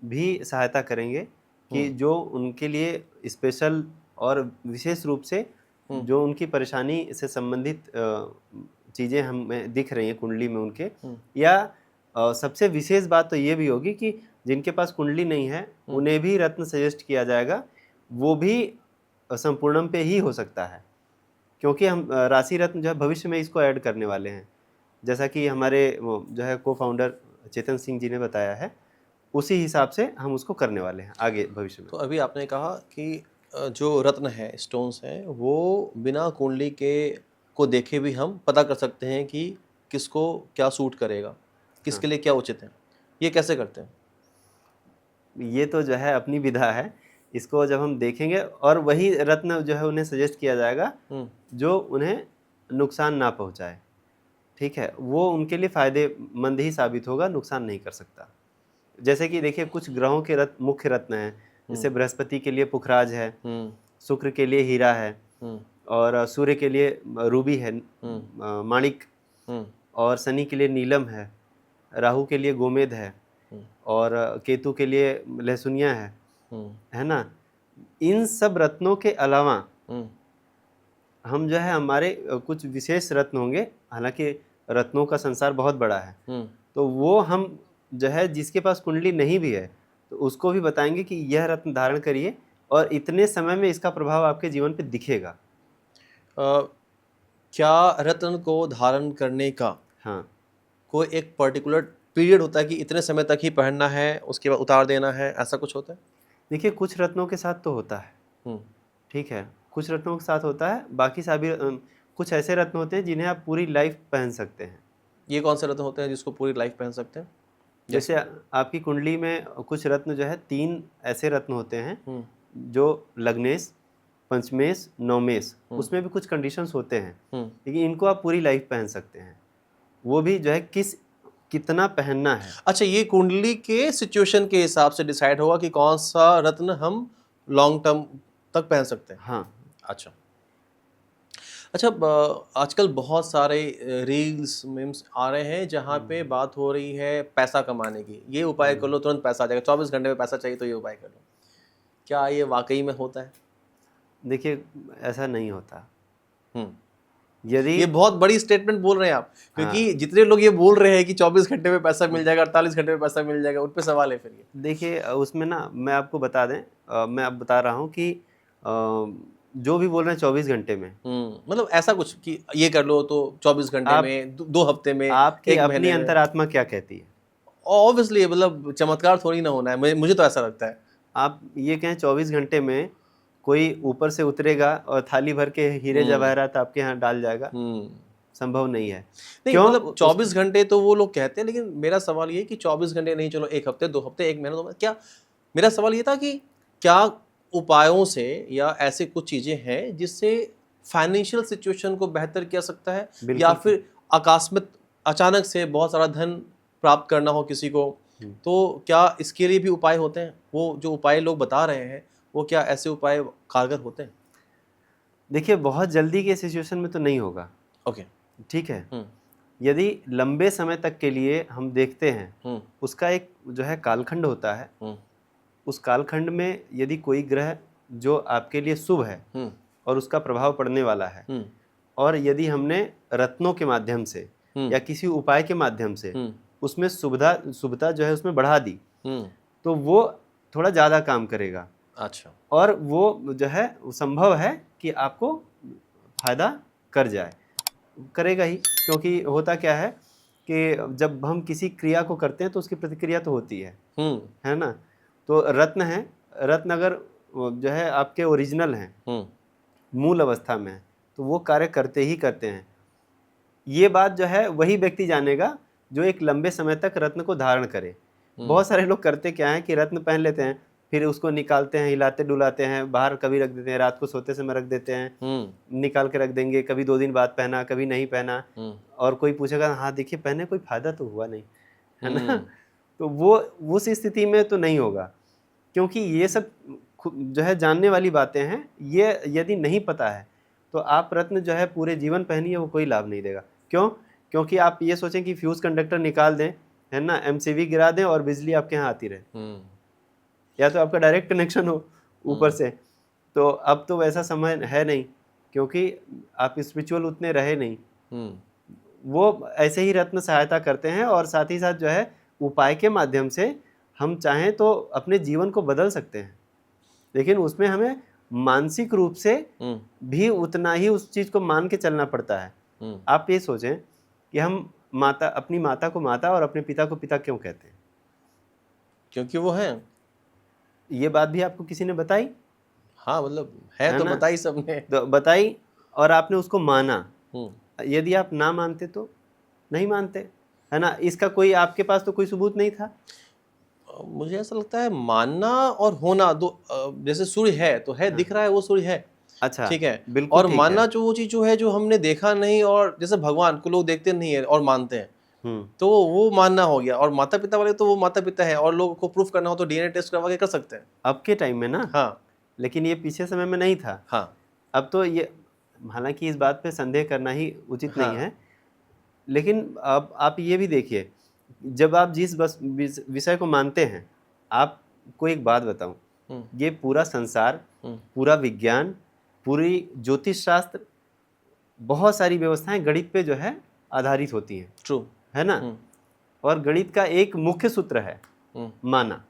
भी सहायता करेंगे कि जो उनके लिए स्पेशल और विशेष रूप से जो उनकी परेशानी से संबंधित चीज़ें हमें दिख रही हैं कुंडली में उनके, या सबसे विशेष बात तो ये भी होगी कि जिनके पास कुंडली नहीं है उन्हें भी रत्न सजेस्ट किया जाएगा, वो भी संपूर्णम पे ही हो सकता है, क्योंकि हम राशि रत्न जो है भविष्य में इसको ऐड करने वाले हैं, जैसा कि हमारे जो है को फाउंडर चेतन सिंह जी ने बताया है, उसी हिसाब से हम उसको करने वाले हैं आगे भविष्य में। तो अभी आपने कहा कि जो रत्न है, स्टोन्स हैं, वो बिना कुंडली के को देखे भी हम पता कर सकते हैं कि किसको क्या सूट करेगा, किसके लिए क्या उचित है। ये कैसे करते हैं? ये तो जो है अपनी विधा है, इसको जब हम देखेंगे और वही रत्न जो है उन्हें सजेस्ट किया जाएगा जो उन्हें नुकसान ना पहुंचाए। ठीक है, वो उनके लिए फ़ायदेमंद ही साबित होगा, नुकसान नहीं कर सकता। जैसे कि देखिए, कुछ ग्रहों के रत्न, मुख्य रत्न हैं, जैसे बृहस्पति के लिए पुखराज है, शुक्र के लिए हीरा है, और सूर्य के लिए रूबी है, माणिक, और शनि के लिए नीलम है, राहु के लिए गोमेद है, और केतु के लिए लहसुनिया है ना। इन सब रत्नों के अलावा हम जो है हमारे कुछ विशेष रत्न होंगे, हालांकि रत्नों का संसार बहुत बड़ा है, तो वो हम जो है जिसके पास कुंडली नहीं भी है तो उसको भी बताएंगे कि यह रत्न धारण करिए और इतने समय में इसका प्रभाव आपके जीवन पे दिखेगा। क्या रत्न को धारण करने का हाँ, कोई एक पर्टिकुलर पीरियड होता है कि इतने समय तक ही पहनना है, उसके बाद उतार देना है, ऐसा कुछ होता है? देखिए, कुछ रत्नों के साथ तो होता है, ठीक है, कुछ रत्नों के साथ होता है, बाकी सभी कुछ ऐसे रत्न होते हैं जिन्हें आप पूरी लाइफ पहन सकते हैं। ये कौन से रत्न होते हैं जिसको पूरी लाइफ पहन सकते हैं? जैसे आपकी कुंडली में कुछ रत्न जो है 3 ऐसे रत्न होते हैं जो लग्नेश, पंचमेश, नवमेश, उसमें भी कुछ कंडीशंस होते हैं, लेकिन इनको आप पूरी लाइफ पहन सकते हैं। वो भी जो है कितना पहनना है। अच्छा, ये कुंडली के सिचुएशन के हिसाब से डिसाइड होगा कि कौन सा रत्न हम लॉन्ग टर्म तक पहन सकते हैं? हाँ। अच्छा, अच्छा, आजकल बहुत सारे रील्स मीम्स आ रहे हैं जहाँ पे बात हो रही है पैसा कमाने की। ये उपाय कर लो तुरंत पैसा आ जाएगा, 24 घंटे में पैसा चाहिए तो ये उपाय कर लो। क्या ये वाकई में होता है? देखिए, ऐसा नहीं होता। हम्म यदि ये बहुत बड़ी स्टेटमेंट बोल रहे हैं आप, हाँ, क्योंकि जितने लोग ये बोल रहे हैं कि 24 घंटे में पैसा मिल जाएगा, 48 घंटे में पैसा मिल जाएगा, उन पे सवाल है फिर ये। देखिए उसमें ना मैं आपको बता दें, मैं अब बता रहा हूँ कि जो भी बोल रहे हैं 24 घंटे में, मतलब ऐसा कुछ कि ये कर लो तो 24 घंटे आप में, 2 हफ्ते में, आपकी 1 महीने अपनी में। अंतरात्मा क्या कहती है। ऑब्वियसली मतलब चमत्कार थोड़ी ना होना है, मुझे तो ऐसा लगता है। आप ये कहें 24 घंटे में कोई ऊपर से उतरेगा और थाली भर के हीरे हम्म जवाहरात आपके यहाँ डाल जाएगा, हम्म संभव नहीं है। नहीं क्यों? मतलब 24 घंटे तो वो लोग कहते हैं, लेकिन मेरा सवाल ये है कि 24 घंटे नहीं, चलो 1 हफ्ते, 2 हफ्ते, 1 महीना, 2 महीना, क्या मेरा सवाल ये था कि क्या उपायों से या ऐसे कुछ चीजें हैं जिससे फाइनेंशियल सिचुएशन को बेहतर किया सकता है, या बिल्कुल। फिर अकस्मात अचानक से बहुत सारा धन प्राप्त करना हो किसी को, हम्म। तो क्या इसके लिए भी उपाय होते हैं? वो जो उपाय लोग बता रहे हैं, वो क्या ऐसे उपाय कारगर होते हैं? देखिए बहुत जल्दी के सिचुएशन में तो नहीं होगा, ओके। ठीक है। हम्म यदि लंबे समय तक के लिए हम देखते हैं, हम्म उसका एक जो है कालखंड होता है। हम्म उस कालखंड में यदि कोई ग्रह जो आपके लिए शुभ है हम्म और उसका प्रभाव पड़ने वाला है, हम्म और यदि हमने रत्नों के माध्यम से हम्म या किसी उपाय के माध्यम से हम्म उसमें सुविधा जो है उसमें बढ़ा दी, हम्म तो वो थोड़ा ज़्यादा काम करेगा अच्छा। और वो जो है संभव है कि आपको फायदा कर जाए, करेगा ही। क्योंकि होता क्या है कि जब हम किसी क्रिया को करते हैं तो उसकी प्रतिक्रिया तो होती हम्म है ना। तो रत्न है, रत्न अगर जो है आपके ओरिजिनल हैं, हम्म मूल अवस्था में है, तो वो कार्य करते ही करते हैं। ये बात जो है वही व्यक्ति जानेगा जो एक लंबे समय तक रत्न को धारण करे। बहुत सारे लोग करते क्या हैं कि रत्न पहन लेते हैं, फिर उसको निकालते हैं, हिलाते डुलाते हैं, बाहर कभी रख देते हैं, रात को सोते समय रख देते हैं, निकाल के रख देंगे, कभी 2 दिन बाद पहना, कभी नहीं पहना, और कोई पूछेगा हाँ देखिए पहने कोई फायदा तो हुआ नहीं, है ना। तो वो उस स्थिति में तो नहीं होगा, क्योंकि ये सब जो है जानने वाली बातें हैं। ये यदि नहीं पता है तो आप रत्न जो है पूरे जीवन पहनिए, वो कोई लाभ नहीं देगा। क्यों? क्योंकि आप ये सोचें कि फ्यूज कंडक्टर निकाल दें, है ना, एमसीवी गिरा दें और बिजली आपके यहाँ आती रहे, या तो आपका डायरेक्ट कनेक्शन हो ऊपर से। तो अब तो वैसा समय है नहीं, क्योंकि आप स्पिरिचुअल उतने रहे नहीं। वो ऐसे ही रत्न सहायता करते हैं, और साथ ही साथ जो है उपाय के माध्यम से हम चाहें तो अपने जीवन को बदल सकते हैं, लेकिन उसमें हमें मानसिक रूप से भी उतना ही उस चीज़ को मान के चलना पड़ता है। आप ये सोचें कि हम अपनी माता को माता और अपने पिता को पिता क्यों कहते हैं? क्योंकि वो है। ये बात भी आपको किसी ने बताई? हाँ मतलब है तो ना? बताई सबने। तो बताई और आपने उसको माना। हम्म यदि आप ना मानते तो नहीं मानते, है ना। इसका कोई आपके पास तो कोई सबूत नहीं था। मुझे ऐसा लगता है मानना और होना दो, जैसे सूर्य है तो है, दिख रहा है वो सूर्य है, अच्छा, ठीक है। बिल्कुल और ठीक है। मानना जो वो चीज जो है जो हमने देखा नहीं, और जैसे भगवान को लोग देखते नहीं है और मानते हैं, तो वो मानना हो गया। और माता पिता वाले तो वो माता पिता है, और लोगों को प्रूफ करना हो तो डीएनए टेस्ट करवा के कर सकते हैं। अब के टाइम में ना, हाँ लेकिन ये पीछे समय में नहीं था। हाँ अब तो ये, हालांकि इस बात पे संदेह करना ही उचित नहीं हाँ है, लेकिन अब आप ये भी देखिए, जब आप जिस बस विषय को मानते हैं, आपको एक बात बताऊं, ये पूरा संसार, पूरा विज्ञान, पूरी ज्योतिष शास्त्र, बहुत सारी व्यवस्थाएं गणित पे जो है आधारित होती हैं, ट्रू है ना। और गणित का एक मुख्य सूत्र है माना,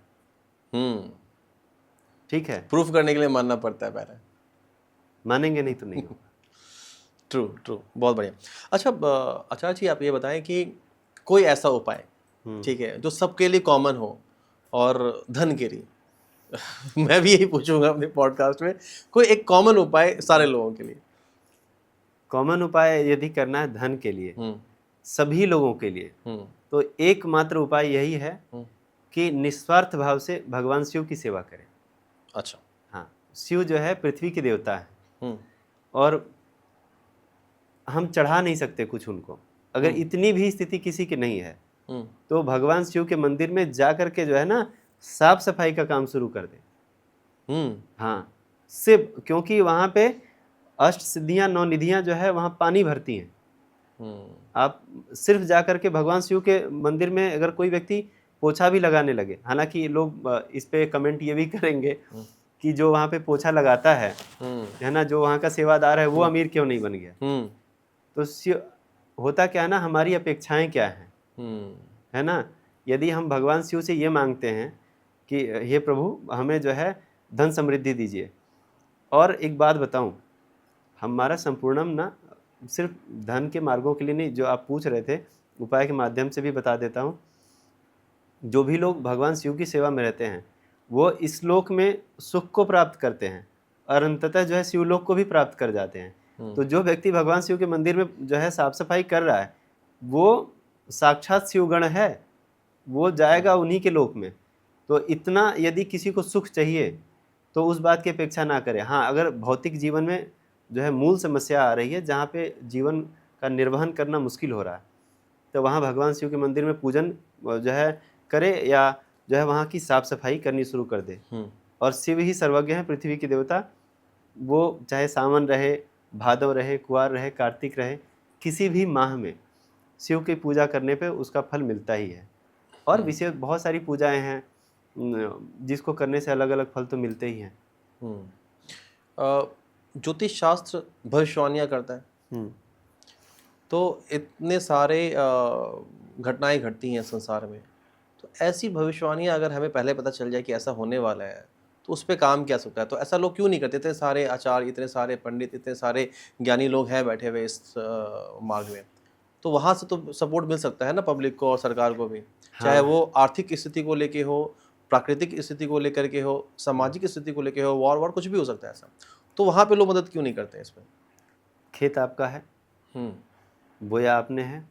ठीक है। प्रूफ करने के लिए मानना पड़ता है पहले। मानेंगे नहीं तो नहीं होगा। ट्रू ट्रू, बहुत बढ़िया। अच्छा आचार्य जी, आप ये बताएं कि कोई ऐसा उपाय, ठीक है, जो सबके लिए कॉमन हो और धन के लिए मैं भी यही पूछूंगा अपने पॉडकास्ट में, कोई एक कॉमन उपाय सारे लोगों के लिए। कॉमन उपाय यदि करना है धन के लिए, सभी लोगों के लिए, तो एकमात्र उपाय यही है कि निस्वार्थ भाव से भगवान शिव की सेवा करें। अच्छा। हाँ, शिव जो है पृथ्वी के देवता है, और हम चढ़ा नहीं सकते कुछ उनको। अगर इतनी भी स्थिति किसी की नहीं है तो भगवान शिव के मंदिर में जा करके जो है ना, साफ सफाई का काम शुरू कर दे। हाँ, सिर्फ क्योंकि वहाँ पे अष्ट सिद्धियां 9 निधियां जो है वहाँ पानी भरती हैं। हम्म, आप सिर्फ जा करके भगवान शिव के मंदिर में अगर कोई व्यक्ति पोछा भी लगाने लगे, हालांकि लोग इस पे कमेंट ये भी करेंगे कि जो वहाँ पे पोछा लगाता है ना, जो वहाँ का सेवादार है वो अमीर क्यों नहीं बन गया। तो होता क्या है ना, हमारी अपेक्षाएं क्या हैं, है ना। यदि हम भगवान शिव से ये मांगते हैं कि हे प्रभु हमें जो है धन समृद्धि दीजिए, और एक बात बताऊं, हमारा संपूर्णम ना सिर्फ धन के मार्गों के लिए नहीं, जो आप पूछ रहे थे उपाय के माध्यम से भी बता देता हूं। जो भी लोग भगवान शिव की सेवा में रहते हैं वो इस लोक में सुख को प्राप्त करते हैं और अंततः जो है शिवलोक को भी प्राप्त कर जाते हैं। तो जो व्यक्ति भगवान शिव के मंदिर में जो है साफ सफाई कर रहा है वो साक्षात शिवगण है, वो जाएगा उन्हीं के लोक में। तो इतना यदि किसी को सुख चाहिए तो उस बात की अपेक्षा ना करें। हाँ, अगर भौतिक जीवन में जो है मूल समस्या आ रही है जहाँ पे जीवन का निर्वहन करना मुश्किल हो रहा है, तो वहाँ भगवान शिव के मंदिर में पूजन जो है करे, या जो है वहाँ की साफ सफाई करनी शुरू कर दे। और शिव ही सर्वज्ञ है, पृथ्वी की देवता। वो चाहे सावन रहे, भादव रहे, कुआर रहे, कार्तिक रहे, किसी भी माह में शिव की पूजा करने पे उसका फल मिलता ही है। और विशेष बहुत सारी पूजाएं हैं जिसको करने से अलग अलग फल तो मिलते ही हैं। ज्योतिष शास्त्र भविष्यवाणियाँ करता है, तो इतने सारे घटनाएं घटती हैं संसार में, तो ऐसी भविष्यवाणियाँ अगर हमें पहले पता चल जाए कि ऐसा होने वाला है तो उस पर काम क्या सकता है? तो ऐसा लोग क्यों नहीं करते? इतने सारे आचार्य, इतने सारे पंडित, इतने सारे ज्ञानी लोग हैं बैठे हुए इस मार्ग में, तो वहाँ से तो सपोर्ट मिल सकता है ना पब्लिक को और सरकार को भी। चाहे वो आर्थिक स्थिति को लेके हो, प्राकृतिक स्थिति को लेकर के हो, सामाजिक स्थिति को लेके हो, वॉर कुछ भी हो सकता है ऐसा। तो वहाँ पे लोग मदद क्यों नहीं करते इसमें? खेत आपका है, बोया आपने है,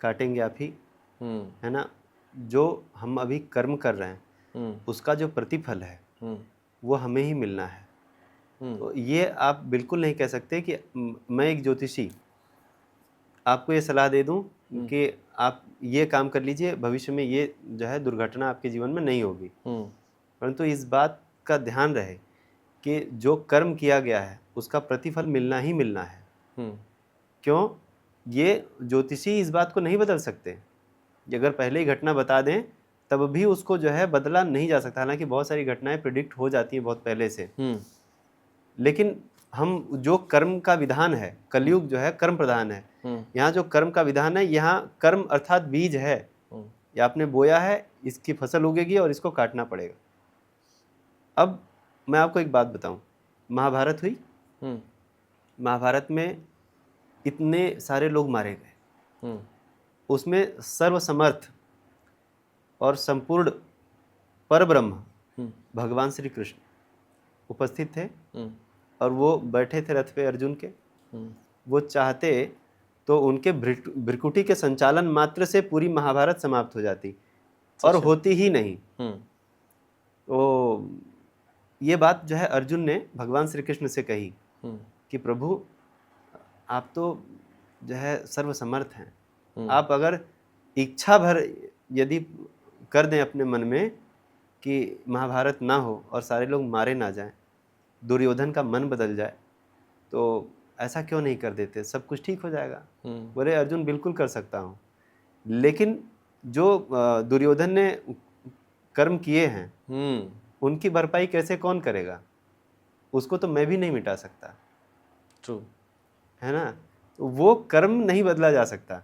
काटेंगे आप ही, है ना। जो हम अभी कर्म कर रहे हैं उसका जो प्रतिफल है वो हमें ही मिलना है। तो ये आप बिल्कुल नहीं कह सकते कि मैं एक ज्योतिषी आपको ये सलाह दे दूं कि आप ये काम कर लीजिए, भविष्य में ये जो है दुर्घटना आपके जीवन में नहीं होगी। परंतु इस बात का ध्यान रहे कि जो कर्म किया गया है उसका प्रतिफल मिलना ही मिलना है। क्यों? ये ज्योतिषी इस बात को नहीं बदल सकते। अगर पहले ही घटना बता दें तब भी उसको जो है बदला नहीं जा सकता। हालांकि बहुत सारी घटनाएं प्रिडिक्ट हो जाती हैं बहुत पहले से, लेकिन हम जो कर्म का विधान है, कलयुग जो है कर्म प्रधान है, यहाँ जो कर्म का विधान है, यहाँ कर्म अर्थात बीज है। ये आपने बोया है, इसकी फसल उगेगी और इसको काटना पड़ेगा। अब मैं आपको एक बात बताऊं, महाभारत हुई, महाभारत में इतने सारे लोग मारे गए, उसमें सर्वसमर्थ और संपूर्ण परब्रह्म भगवान श्री कृष्ण उपस्थित थे, और वो बैठे थे रथ पे अर्जुन के। वो चाहते तो उनके भ्रिकुटी के संचालन मात्र से पूरी महाभारत समाप्त हो जाती, और होती ही नहीं। तो ये बात जो है अर्जुन ने भगवान श्री कृष्ण से कही कि प्रभु आप तो जो है सर्वसमर्थ हैं, आप अगर इच्छा भर यदि कर दें अपने मन में कि महाभारत ना हो और सारे लोग मारे ना जाएं, दुर्योधन का मन बदल जाए, तो ऐसा क्यों नहीं कर देते, सब कुछ ठीक हो जाएगा। बोले अर्जुन बिल्कुल कर सकता हूँ, लेकिन जो दुर्योधन ने कर्म किए हैं उनकी भरपाई कैसे कौन करेगा? उसको तो मैं भी नहीं मिटा सकता। ट्रू है ना। तो वो कर्म नहीं बदला जा सकता।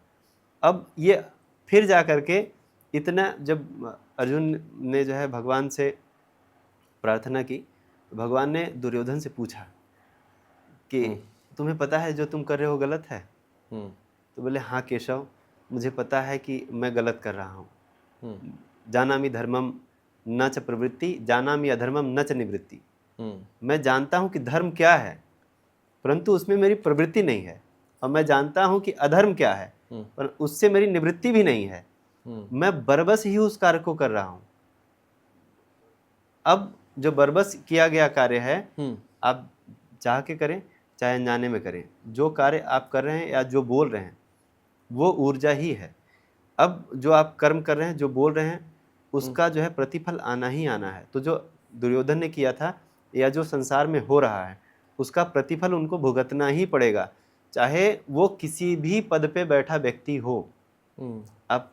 अब ये फिर जा करके इतना, जब अर्जुन ने जो है भगवान से प्रार्थना की, भगवान ने दुर्योधन से पूछा कि तुम्हें पता है जो तुम कर रहे हो गलत है? तो बोले हाँ केशव, मुझे पता है कि मैं गलत कर रहा हूँ। जानामि धर्मम न च प्रवृत्ति, जानामि अधर्मम न च निवृत्ति। मैं जानता हूँ कि धर्म क्या है, परंतु उसमें मेरी प्रवृत्ति नहीं है, और मैं जानता हूँ कि अधर्म क्या है, पर उससे मेरी निवृत्ति भी नहीं है। मैं बरबस ही उस कार्य को कर रहा हूँ। अब जो बरबस किया गया कार्य है, आप चाह के करें चाहे अनजाने में करें, जो कार्य आप कर रहे हैं या जो बोल रहे हैं वो ऊर्जा ही है। अब जो आप कर्म कर रहे हैं, जो बोल रहे हैं, उसका जो है प्रतिफल आना ही आना है। तो जो दुर्योधन ने किया था या जो संसार में हो रहा है उसका प्रतिफल उनको भुगतना ही पड़ेगा, चाहे वो किसी भी पद पे बैठा व्यक्ति हो। हम्म। आप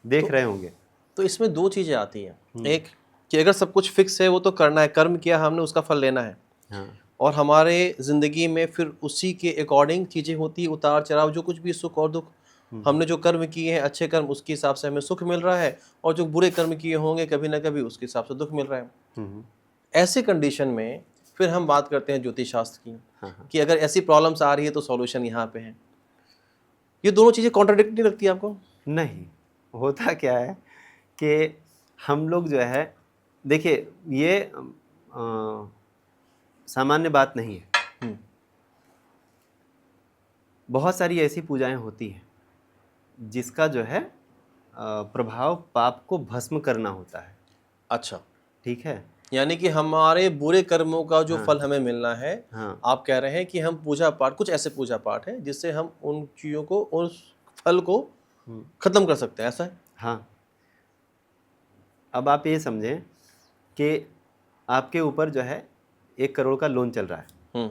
देख रहे होंगे। तो इसमें दो चीज़ें आती हैं, एक कि अगर सब कुछ फिक्स है वो तो करना है, कर्म किया हमने उसका फल लेना है, हाँ और हमारे ज़िंदगी में फिर उसी के अकॉर्डिंग चीज़ें होती है, उतार चढ़ाव, जो कुछ भी सुख और दुख। हमने जो कर्म किए हैं अच्छे कर्म, उसके हिसाब से हमें सुख मिल रहा है, और जो बुरे कर्म किए होंगे कभी ना कभी उसके हिसाब से दुख मिल रहा है। हम्म, ऐसे कंडीशन में फिर हम बात करते हैं ज्योतिष शास्त्र की, हाँ कि अगर ऐसी प्रॉब्लम्स आ रही है तो सॉल्यूशन यहाँ पे है। ये दोनों चीज़ें कॉन्ट्राडिक्ट नहीं लगती आपको? नहीं, होता क्या है कि हम लोग जो है, देखिए ये सामान्य बात नहीं है। हम्म। बहुत सारी ऐसी पूजाएं होती हैं जिसका जो है प्रभाव पाप को भस्म करना होता है। अच्छा, ठीक है। यानी कि हमारे बुरे कर्मों का जो हाँ फल हमें मिलना है, हाँ आप कह रहे हैं कि हम पूजा पाठ, कुछ ऐसे पूजा पाठ है जिससे हम उन चीज़ों को, उस फल को खत्म कर सकते हैं, ऐसा है? हाँ। अब आप ये समझें कि आपके ऊपर जो है 1 करोड़ का लोन चल रहा है, हम्म।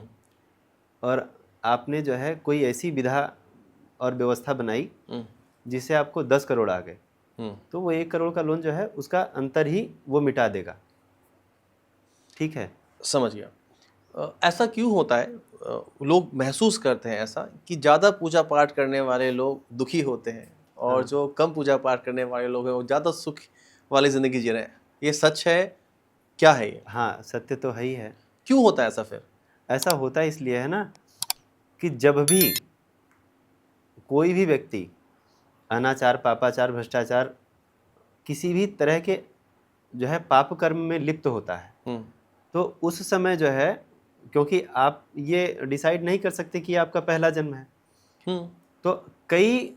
और आपने जो है कोई ऐसी विधा और व्यवस्था बनाई हम्म। जिससे आपको 10 करोड़ आ गए, हम्म। तो वो 1 करोड़ का लोन जो है उसका अंतर ही वो मिटा देगा। ठीक है। समझ गया। ऐसा क्यों होता है? लोग महसूस करते हैं ऐसा कि ज़्यादा पूजा पाठ करने वाले लोग दुखी होते हैं, और हाँ। जो कम पूजा पाठ करने वाले लोग हैं वो ज़्यादा सुख वाली ज़िंदगी जी रहे हैं। ये सच है? क्या है ये? हाँ, सत्य तो है ही है। क्यों होता है ऐसा फिर? ऐसा होता इसलिए है ना कि जब भी कोई भी व्यक्ति अनाचार, पापाचार, भ्रष्टाचार, किसी भी तरह के जो है पाप कर्म में लिप्त होता है, हम्म। तो उस समय जो है, क्योंकि आप ये डिसाइड नहीं कर सकते कि ये आपका पहला जन्म है, हम्म। तो कई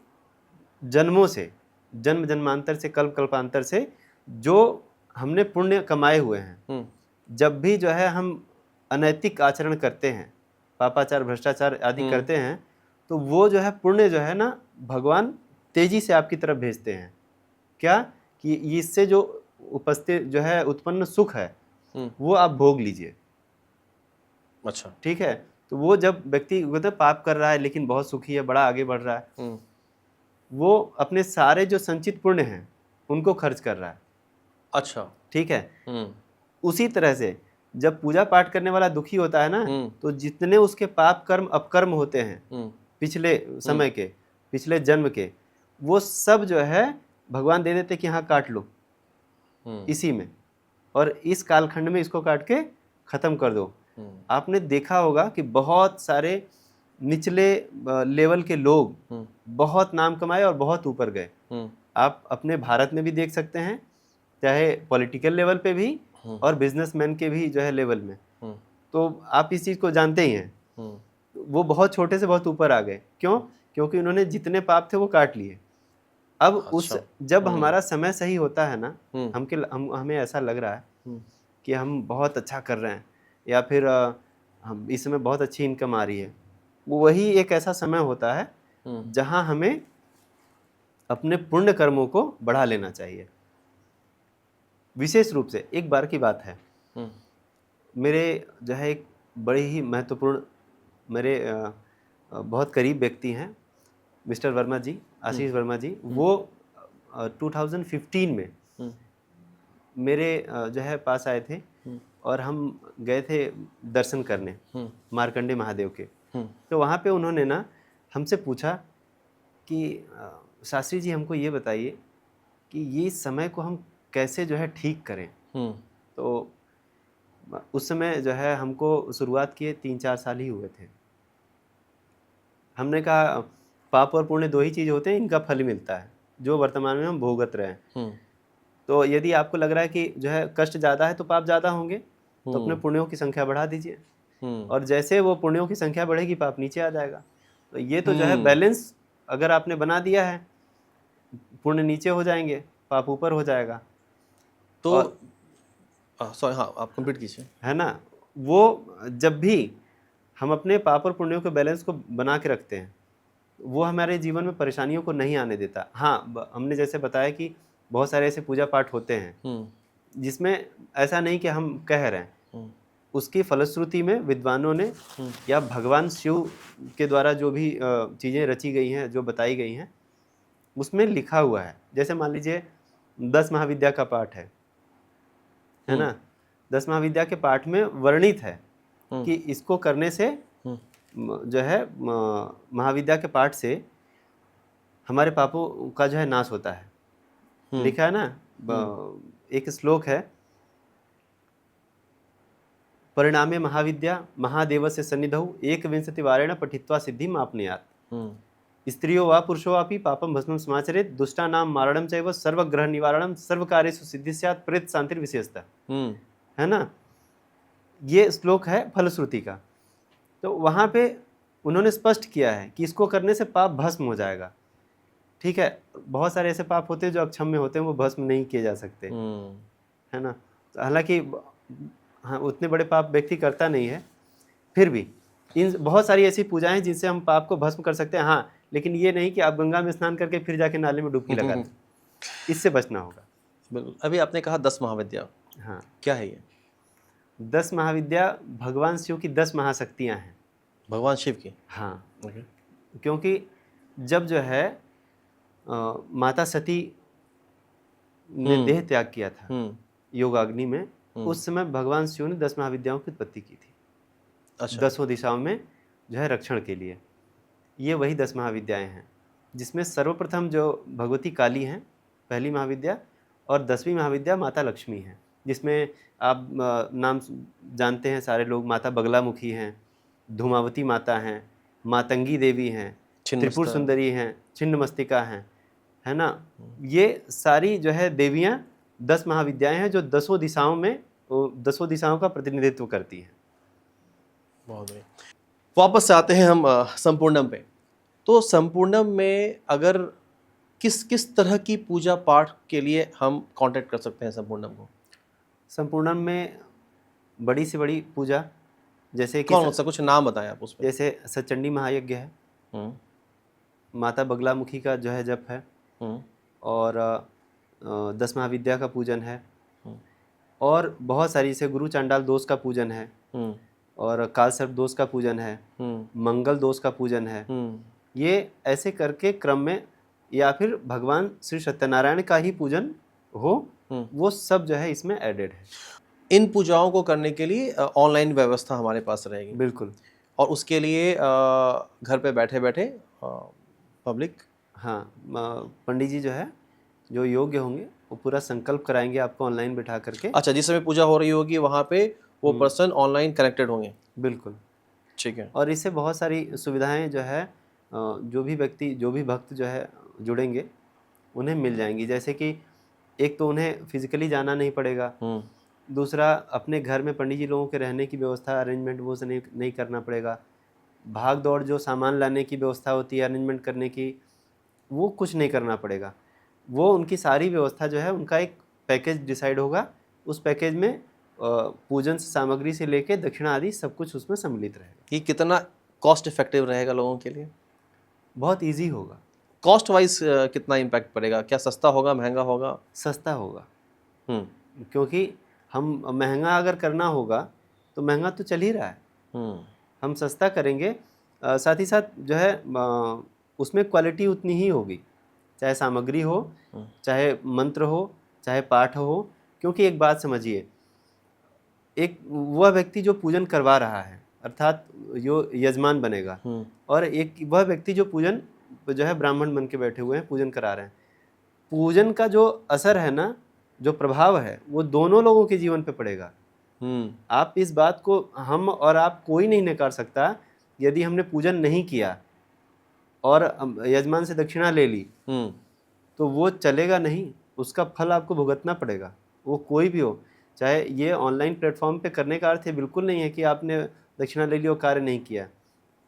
जन्मों से, जन्म जन्मांतर से, कल्प कल्पांतर से जो हमने पुण्य कमाए हुए हैं, हम्म। जब भी जो है हम अनैतिक आचरण करते हैं, पापाचार, भ्रष्टाचार आदि करते हैं, तो वो जो है पुण्य जो है ना, भगवान तेजी से आपकी तरफ भेजते हैं। क्या कि इससे जो उपस्थित जो है उत्पन्न सुख है वो आप भोग लीजिए। अच्छा। ठीक है। तो वो जब व्यक्ति मतलब पाप कर रहा है लेकिन बहुत सुखी है, बड़ा आगे बढ़ रहा है, वो अपने सारे जो संचित पुण्य हैं उनको खर्च कर रहा है। अच्छा। ठीक है। उसी तरह से जब पूजा पाठ करने वाला दुखी होता है ना, तो जितने उसके पाप कर्म अपकर्म होते हैं पिछले समय के, पिछले जन्म के, वो सब जो है भगवान दे देते कि हाँ काट लो इसी में, और इस कालखंड में इसको काट के खत्म कर दो। आपने देखा होगा कि बहुत सारे निचले लेवल के लोग बहुत नाम कमाए और बहुत ऊपर गए। आप अपने भारत में भी देख सकते हैं, चाहे पॉलिटिकल लेवल पे भी और बिजनेसमैन के भी जो है लेवल में। तो आप इस चीज़ को जानते ही हैं, वो बहुत छोटे से बहुत ऊपर आ गए। क्यों? क्योंकि उन्होंने जितने पाप थे वो काट लिए। अब उस जब हमारा समय सही होता है ना, हमें ऐसा लग रहा है कि हम बहुत अच्छा कर रहे हैं, या फिर हम इस समय बहुत अच्छी इनकम आ रही है, वो वही एक ऐसा समय होता है जहां हमें अपने पुण्य कर्मों को बढ़ा लेना चाहिए। विशेष रूप से एक बार की बात है, मेरे जो है एक बड़े ही महत्वपूर्ण, मेरे बहुत करीब व्यक्ति हैं, मिस्टर वर्मा जी, आशीष वर्मा जी। वो 2015 में मेरे जो है पास आए थे, और हम गए थे दर्शन करने मार्कंडे महादेव के। तो वहाँ पे उन्होंने ना हमसे पूछा कि शास्त्री जी हमको ये बताइए कि ये समय को हम कैसे जो है ठीक करें। तो उस समय जो है हमको शुरुआत किए 3-4 साल ही हुए थे। हमने कहा पाप और पुण्य दो ही चीज़ होते हैं, इनका फल मिलता है जो वर्तमान में हम भोगत रहे हैं। तो यदि आपको लग रहा है कि जो है कष्ट ज़्यादा है तो पाप ज़्यादा होंगे, तो अपने पुण्यों की संख्या बढ़ा दीजिए, और जैसे वो पुण्यों की संख्या बढ़ेगी पाप नीचे आ जाएगा। तो ये तो जो है बैलेंस अगर आपने बना दिया है, पुण्य नीचे हो जाएंगे, पाप ऊपर हो जाएगा। तो सॉरी, हाँ आप कंप्लीट कीजिए। है ना, वो जब भी हम अपने पाप और पुण्यों के बैलेंस को बना के रखते हैं, वो हमारे जीवन में परेशानियों को नहीं आने देता। हाँ, हमने जैसे बताया कि बहुत सारे ऐसे पूजा पाठ होते हैं जिसमें ऐसा नहीं कि हम कह रहे हैं, उसकी फलश्रुति में विद्वानों ने या भगवान शिव के द्वारा जो भी चीज़ें रची गई हैं, जो बताई गई हैं, उसमें लिखा हुआ है। जैसे मान लीजिए 10 महाविद्या का पाठ है ना। 10 महाविद्या के पाठ में वर्णित है कि इसको करने से जो है महाविद्या के पाठ से हमारे पापों का जो है नाश होता है। लिखा है ना, एक श्लोक है, परिणामे महाविद्या महादेवस्य सन्निधौ एकविंशति वारेण पठित्वा सिद्धिम आपनुयात्। स्त्रियो वा पुरुषो वापि पापम भस्मं समाचरेत् दुष्टानां मारणं चैव सर्वग्रह निवारणं सर्वकार्येषु सिद्धि स्यात् प्रेत शांतिर विशेषतः। है ना, ये श्लोक है फलश्रुति का। तो वहाँ पे उन्होंने स्पष्ट किया है कि इसको करने से पाप भस्म हो जाएगा। ठीक है, बहुत सारे ऐसे पाप होते हैं जो अक्षम्य होते हैं, वो भस्म नहीं किए जा सकते, है ना। हालांकि हाँ, उतने बड़े पाप व्यक्ति करता नहीं है, फिर भी इन बहुत सारी ऐसी पूजाएं हैं जिनसे हम पाप को भस्म कर सकते हैं। हाँ, लेकिन ये नहीं कि आप गंगा में स्नान करके फिर जाके नाले में डुबकी लगा दें, इससे बचना होगा। बिल्कुल। अभी आपने कहा 10 महाविद्या, हाँ, क्या है ये? 10 महाविद्या भगवान शिव की 10 महाशक्तियाँ हैं। भगवान शिव की? हाँ, क्योंकि जब जो है माता सती ने देह त्याग किया था योगाग्नि में, उस समय भगवान शिव ने 10 महाविद्याओं की उत्पत्ति की थी। अच्छा। 10 दिशाओं में जो है रक्षण के लिए। ये वही 10 महाविद्याएं हैं, जिसमें सर्वप्रथम जो भगवती काली हैं पहली महाविद्या, और 10वीं महाविद्या माता लक्ष्मी है, जिसमें आप नाम जानते हैं सारे लोग। माता बगलामुखी हैं, धूमावती माता हैं, मातंगी देवी हैं, त्रिपुर सुंदरी हैं, छिन्नमस्तिका हैं, है ना। ये सारी जो है देवियां 10 महाविद्याएं हैं जो 10 दिशाओं में 10 दिशाओं का प्रतिनिधित्व करती हैं। बहुत बढ़िया। वापस से आते हैं हम संपूर्णम पे। तो संपूर्णम में अगर किस किस तरह की पूजा पाठ के लिए हम कांटेक्ट कर सकते हैं संपूर्णम को? संपूर्णम में बड़ी से बड़ी पूजा, जैसे कि कौन सा, कुछ नाम बताएं आप उसमें। जैसे सचंडी महायज्ञ है, माता बगलामुखी का जो है जप है, और 10 महाविद्या का पूजन है, और बहुत सारी, जैसे गुरु चांडाल दोष का पूजन है, और काल सर्प दोष का पूजन है, मंगल दोष का पूजन है। ये ऐसे करके क्रम में, या फिर भगवान श्री सत्यनारायण का ही पूजन हो, वो सब जो है इसमें एडेड है। इन पूजाओं को करने के लिए ऑनलाइन व्यवस्था हमारे पास रहेगी? बिल्कुल। और उसके लिए घर पे बैठे बैठे पब्लिक, हाँ, पंडित जी जो है जो योग्य होंगे वो पूरा संकल्प कराएंगे आपको ऑनलाइन बिठा करके। अच्छा, जिस समय पूजा हो रही होगी वहाँ पे वो पर्सन ऑनलाइन कनेक्टेड होंगे? बिल्कुल, ठीक है। और इससे बहुत सारी सुविधाएं जो है जो भी व्यक्ति, जो भी भक्त जो है जुड़ेंगे उन्हें मिल जाएंगी। जैसे कि एक तो उन्हें फिजिकली जाना नहीं पड़ेगा, दूसरा अपने घर में पंडित जी लोगों के रहने की व्यवस्था, अरेंजमेंट वो से नहीं करना पड़ेगा। भाग दौड़ जो सामान लाने की व्यवस्था होती है, अरेंजमेंट करने की, वो कुछ नहीं करना पड़ेगा। वो उनकी सारी व्यवस्था जो है, उनका एक पैकेज डिसाइड होगा, उस पैकेज में पूजन सामग्री से लेके दक्षिणा आदि सब कुछ उसमें सम्मिलित रहेगा। ये कितना कॉस्ट इफेक्टिव रहेगा लोगों के लिए? बहुत इजी होगा। कॉस्ट वाइज कितना इम्पैक्ट पड़ेगा? क्या सस्ता होगा, महंगा होगा? सस्ता होगा, क्योंकि हम महंगा अगर करना होगा तो महंगा तो चल ही रहा है, हम सस्ता करेंगे। साथ ही साथ जो है उसमें क्वालिटी उतनी ही होगी, चाहे सामग्री हो, चाहे मंत्र हो, चाहे पाठ हो। क्योंकि एक बात समझिए, एक वह व्यक्ति जो पूजन करवा रहा है, अर्थात जो यजमान बनेगा, और एक वह व्यक्ति जो पूजन जो है ब्राह्मण बन के बैठे हुए हैं, पूजन करा रहे हैं। पूजन का जो असर है ना, जो प्रभाव है, वो दोनों लोगों के जीवन पे पड़ेगा। आप इस बात को, हम और आप कोई नहीं नकार सकता, यदि हमने पूजन नहीं किया और यजमान से दक्षिणा ले ली तो वो चलेगा नहीं, उसका फल आपको भुगतना पड़ेगा, वो कोई भी हो। चाहे ये ऑनलाइन प्लेटफॉर्म पे करने का अर्थ है बिल्कुल नहीं है कि आपने दक्षिणा ले ली और कार्य नहीं किया,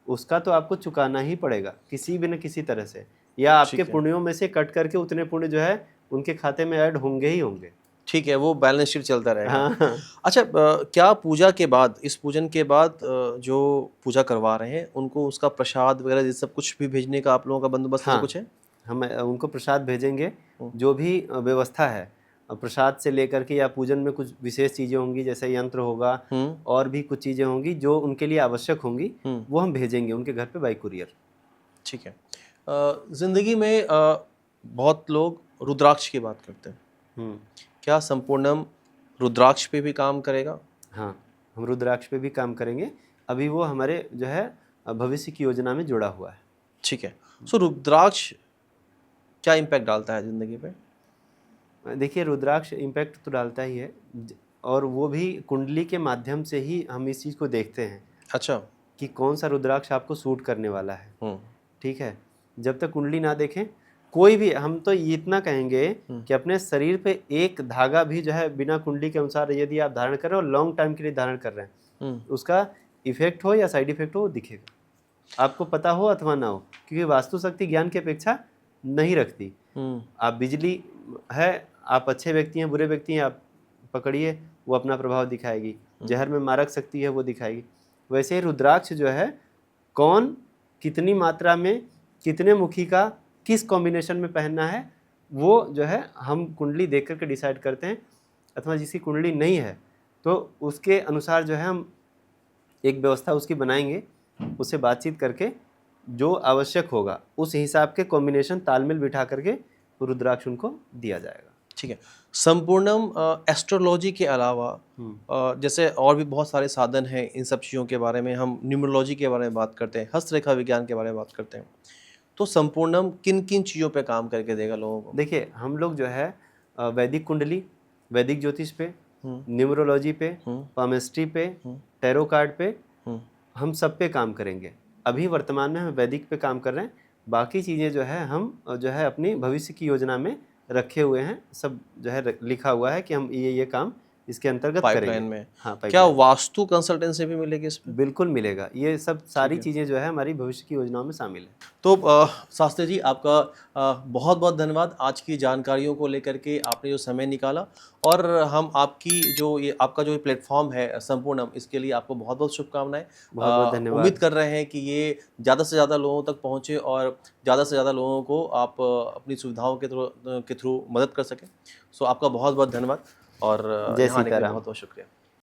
उसका तो आपको चुकाना ही पड़ेगा किसी भी न किसी तरह से, या आपके पुण्यों में से कट करके उतने पुण्य जो है उनके खाते में ऐड होंगे ही होंगे। ठीक है, वो बैलेंस शीट चलता रहेगा। हाँ। अच्छा, क्या पूजा के बाद, इस पूजन के बाद जो पूजा करवा रहे हैं उनको उसका प्रसाद वगैरह ये सब कुछ भी भेजने का आप लोगों का बंदोबस्त? हाँ, कुछ है? हम उनको प्रसाद भेजेंगे, जो भी व्यवस्था है प्रसाद से लेकर के या पूजन में कुछ विशेष चीज़ें होंगी, जैसे यंत्र होगा और भी कुछ चीज़ें होंगी जो उनके लिए आवश्यक होंगी, वो हम भेजेंगे उनके घर पे बाई कुरियर। ठीक है। ज़िंदगी में बहुत लोग रुद्राक्ष की बात करते हैं। क्या संपूर्णम रुद्राक्ष पे भी काम करेगा? हाँ, हम रुद्राक्ष पे भी काम करेंगे। अभी वो हमारे जो है भविष्य की योजना में जुड़ा हुआ है। ठीक है। सो रुद्राक्ष क्या इम्पैक्ट डालता है ज़िंदगी पे? देखिए, रुद्राक्ष इम्पैक्ट तो डालता ही है और वो भी कुंडली के माध्यम से ही हम इस चीज़ को देखते हैं अच्छा। कि कौन सा रुद्राक्ष आपको सूट करने वाला है। ठीक है, जब तक कुंडली ना देखें कोई भी, हम तो इतना कहेंगे कि अपने शरीर पे एक धागा भी जो है बिना कुंडली के अनुसार यदि आप धारण कर रहे हो, लॉन्ग टाइम के लिए धारण कर रहे हैं, उसका इफेक्ट हो या साइड इफेक्ट हो वो दिखेगा, आपको पता हो अथवा ना हो, क्योंकि वास्तु शक्ति ज्ञान की अपेक्षा नहीं रखती। आप बिजली है, आप अच्छे व्यक्ति हैं बुरे व्यक्ति हैं, आप पकड़िए वो अपना प्रभाव दिखाएगी। जहर में मारक शक्ति है वो दिखाएगी। वैसे ही रुद्राक्ष जो है कौन कितनी मात्रा में कितने मुखी का किस कॉम्बिनेशन में पहनना है वो जो है हम कुंडली देख करके डिसाइड करते हैं, अथवा जिसकी कुंडली नहीं है तो उसके अनुसार जो है हम एक व्यवस्था उसकी बनाएंगे, उससे बातचीत करके जो आवश्यक होगा उस हिसाब के कॉम्बिनेशन तालमेल बिठा करके रुद्राक्ष उनको दिया जाएगा। ठीक है। संपूर्णम एस्ट्रोलॉजी के अलावा जैसे और भी बहुत सारे साधन हैं, इन सब चीज़ों के बारे में हम न्यूमरोलॉजी के बारे में बात करते हैं, हस्तरेखा विज्ञान के बारे में बात करते हैं, तो संपूर्णम किन किन चीज़ों पे काम करके देगा लोगों को? देखिए, हम लोग जो है वैदिक कुंडली, वैदिक ज्योतिष पे, न्यूमरोलॉजी पे, पामिस्ट्री पे, टैरो कार्ड पे, हम सब पे काम करेंगे। अभी वर्तमान में हम वैदिक पे काम कर रहे हैं, बाकी चीज़ें जो है हम जो है अपनी भविष्य की योजना में रखे हुए हैं, सब जो है लिखा हुआ है कि हम ये काम इसके अंतर्गत पाइपलाइन करेंगे। में। हाँ, क्या पाइपलाइन वास्तु कंसल्टेंसी भी मिलेगी इसमें? बिल्कुल मिलेगा। ये सब सारी चीज़ें जो है हमारी भविष्य की योजनाओं में शामिल है। तो शास्त्री जी, आपका बहुत बहुत धन्यवाद आज की जानकारियों को लेकर के आपने जो समय निकाला, और हम आपकी जो ये आपका जो प्लेटफॉर्म है संपूर्णम, इसके लिए आपको बहुत बहुत शुभकामनाएं। बहुत बहुत धन्यवाद। उम्मीद कर रहे हैं कि ये ज़्यादा से ज़्यादा लोगों तक पहुँचे और ज़्यादा से ज़्यादा लोगों को आप अपनी सुविधाओं के थ्रू मदद कर सकें। सो आपका बहुत बहुत धन्यवाद और जय यहाँ आने के लिए सीताराम। बहुत बहुत शुक्रिया।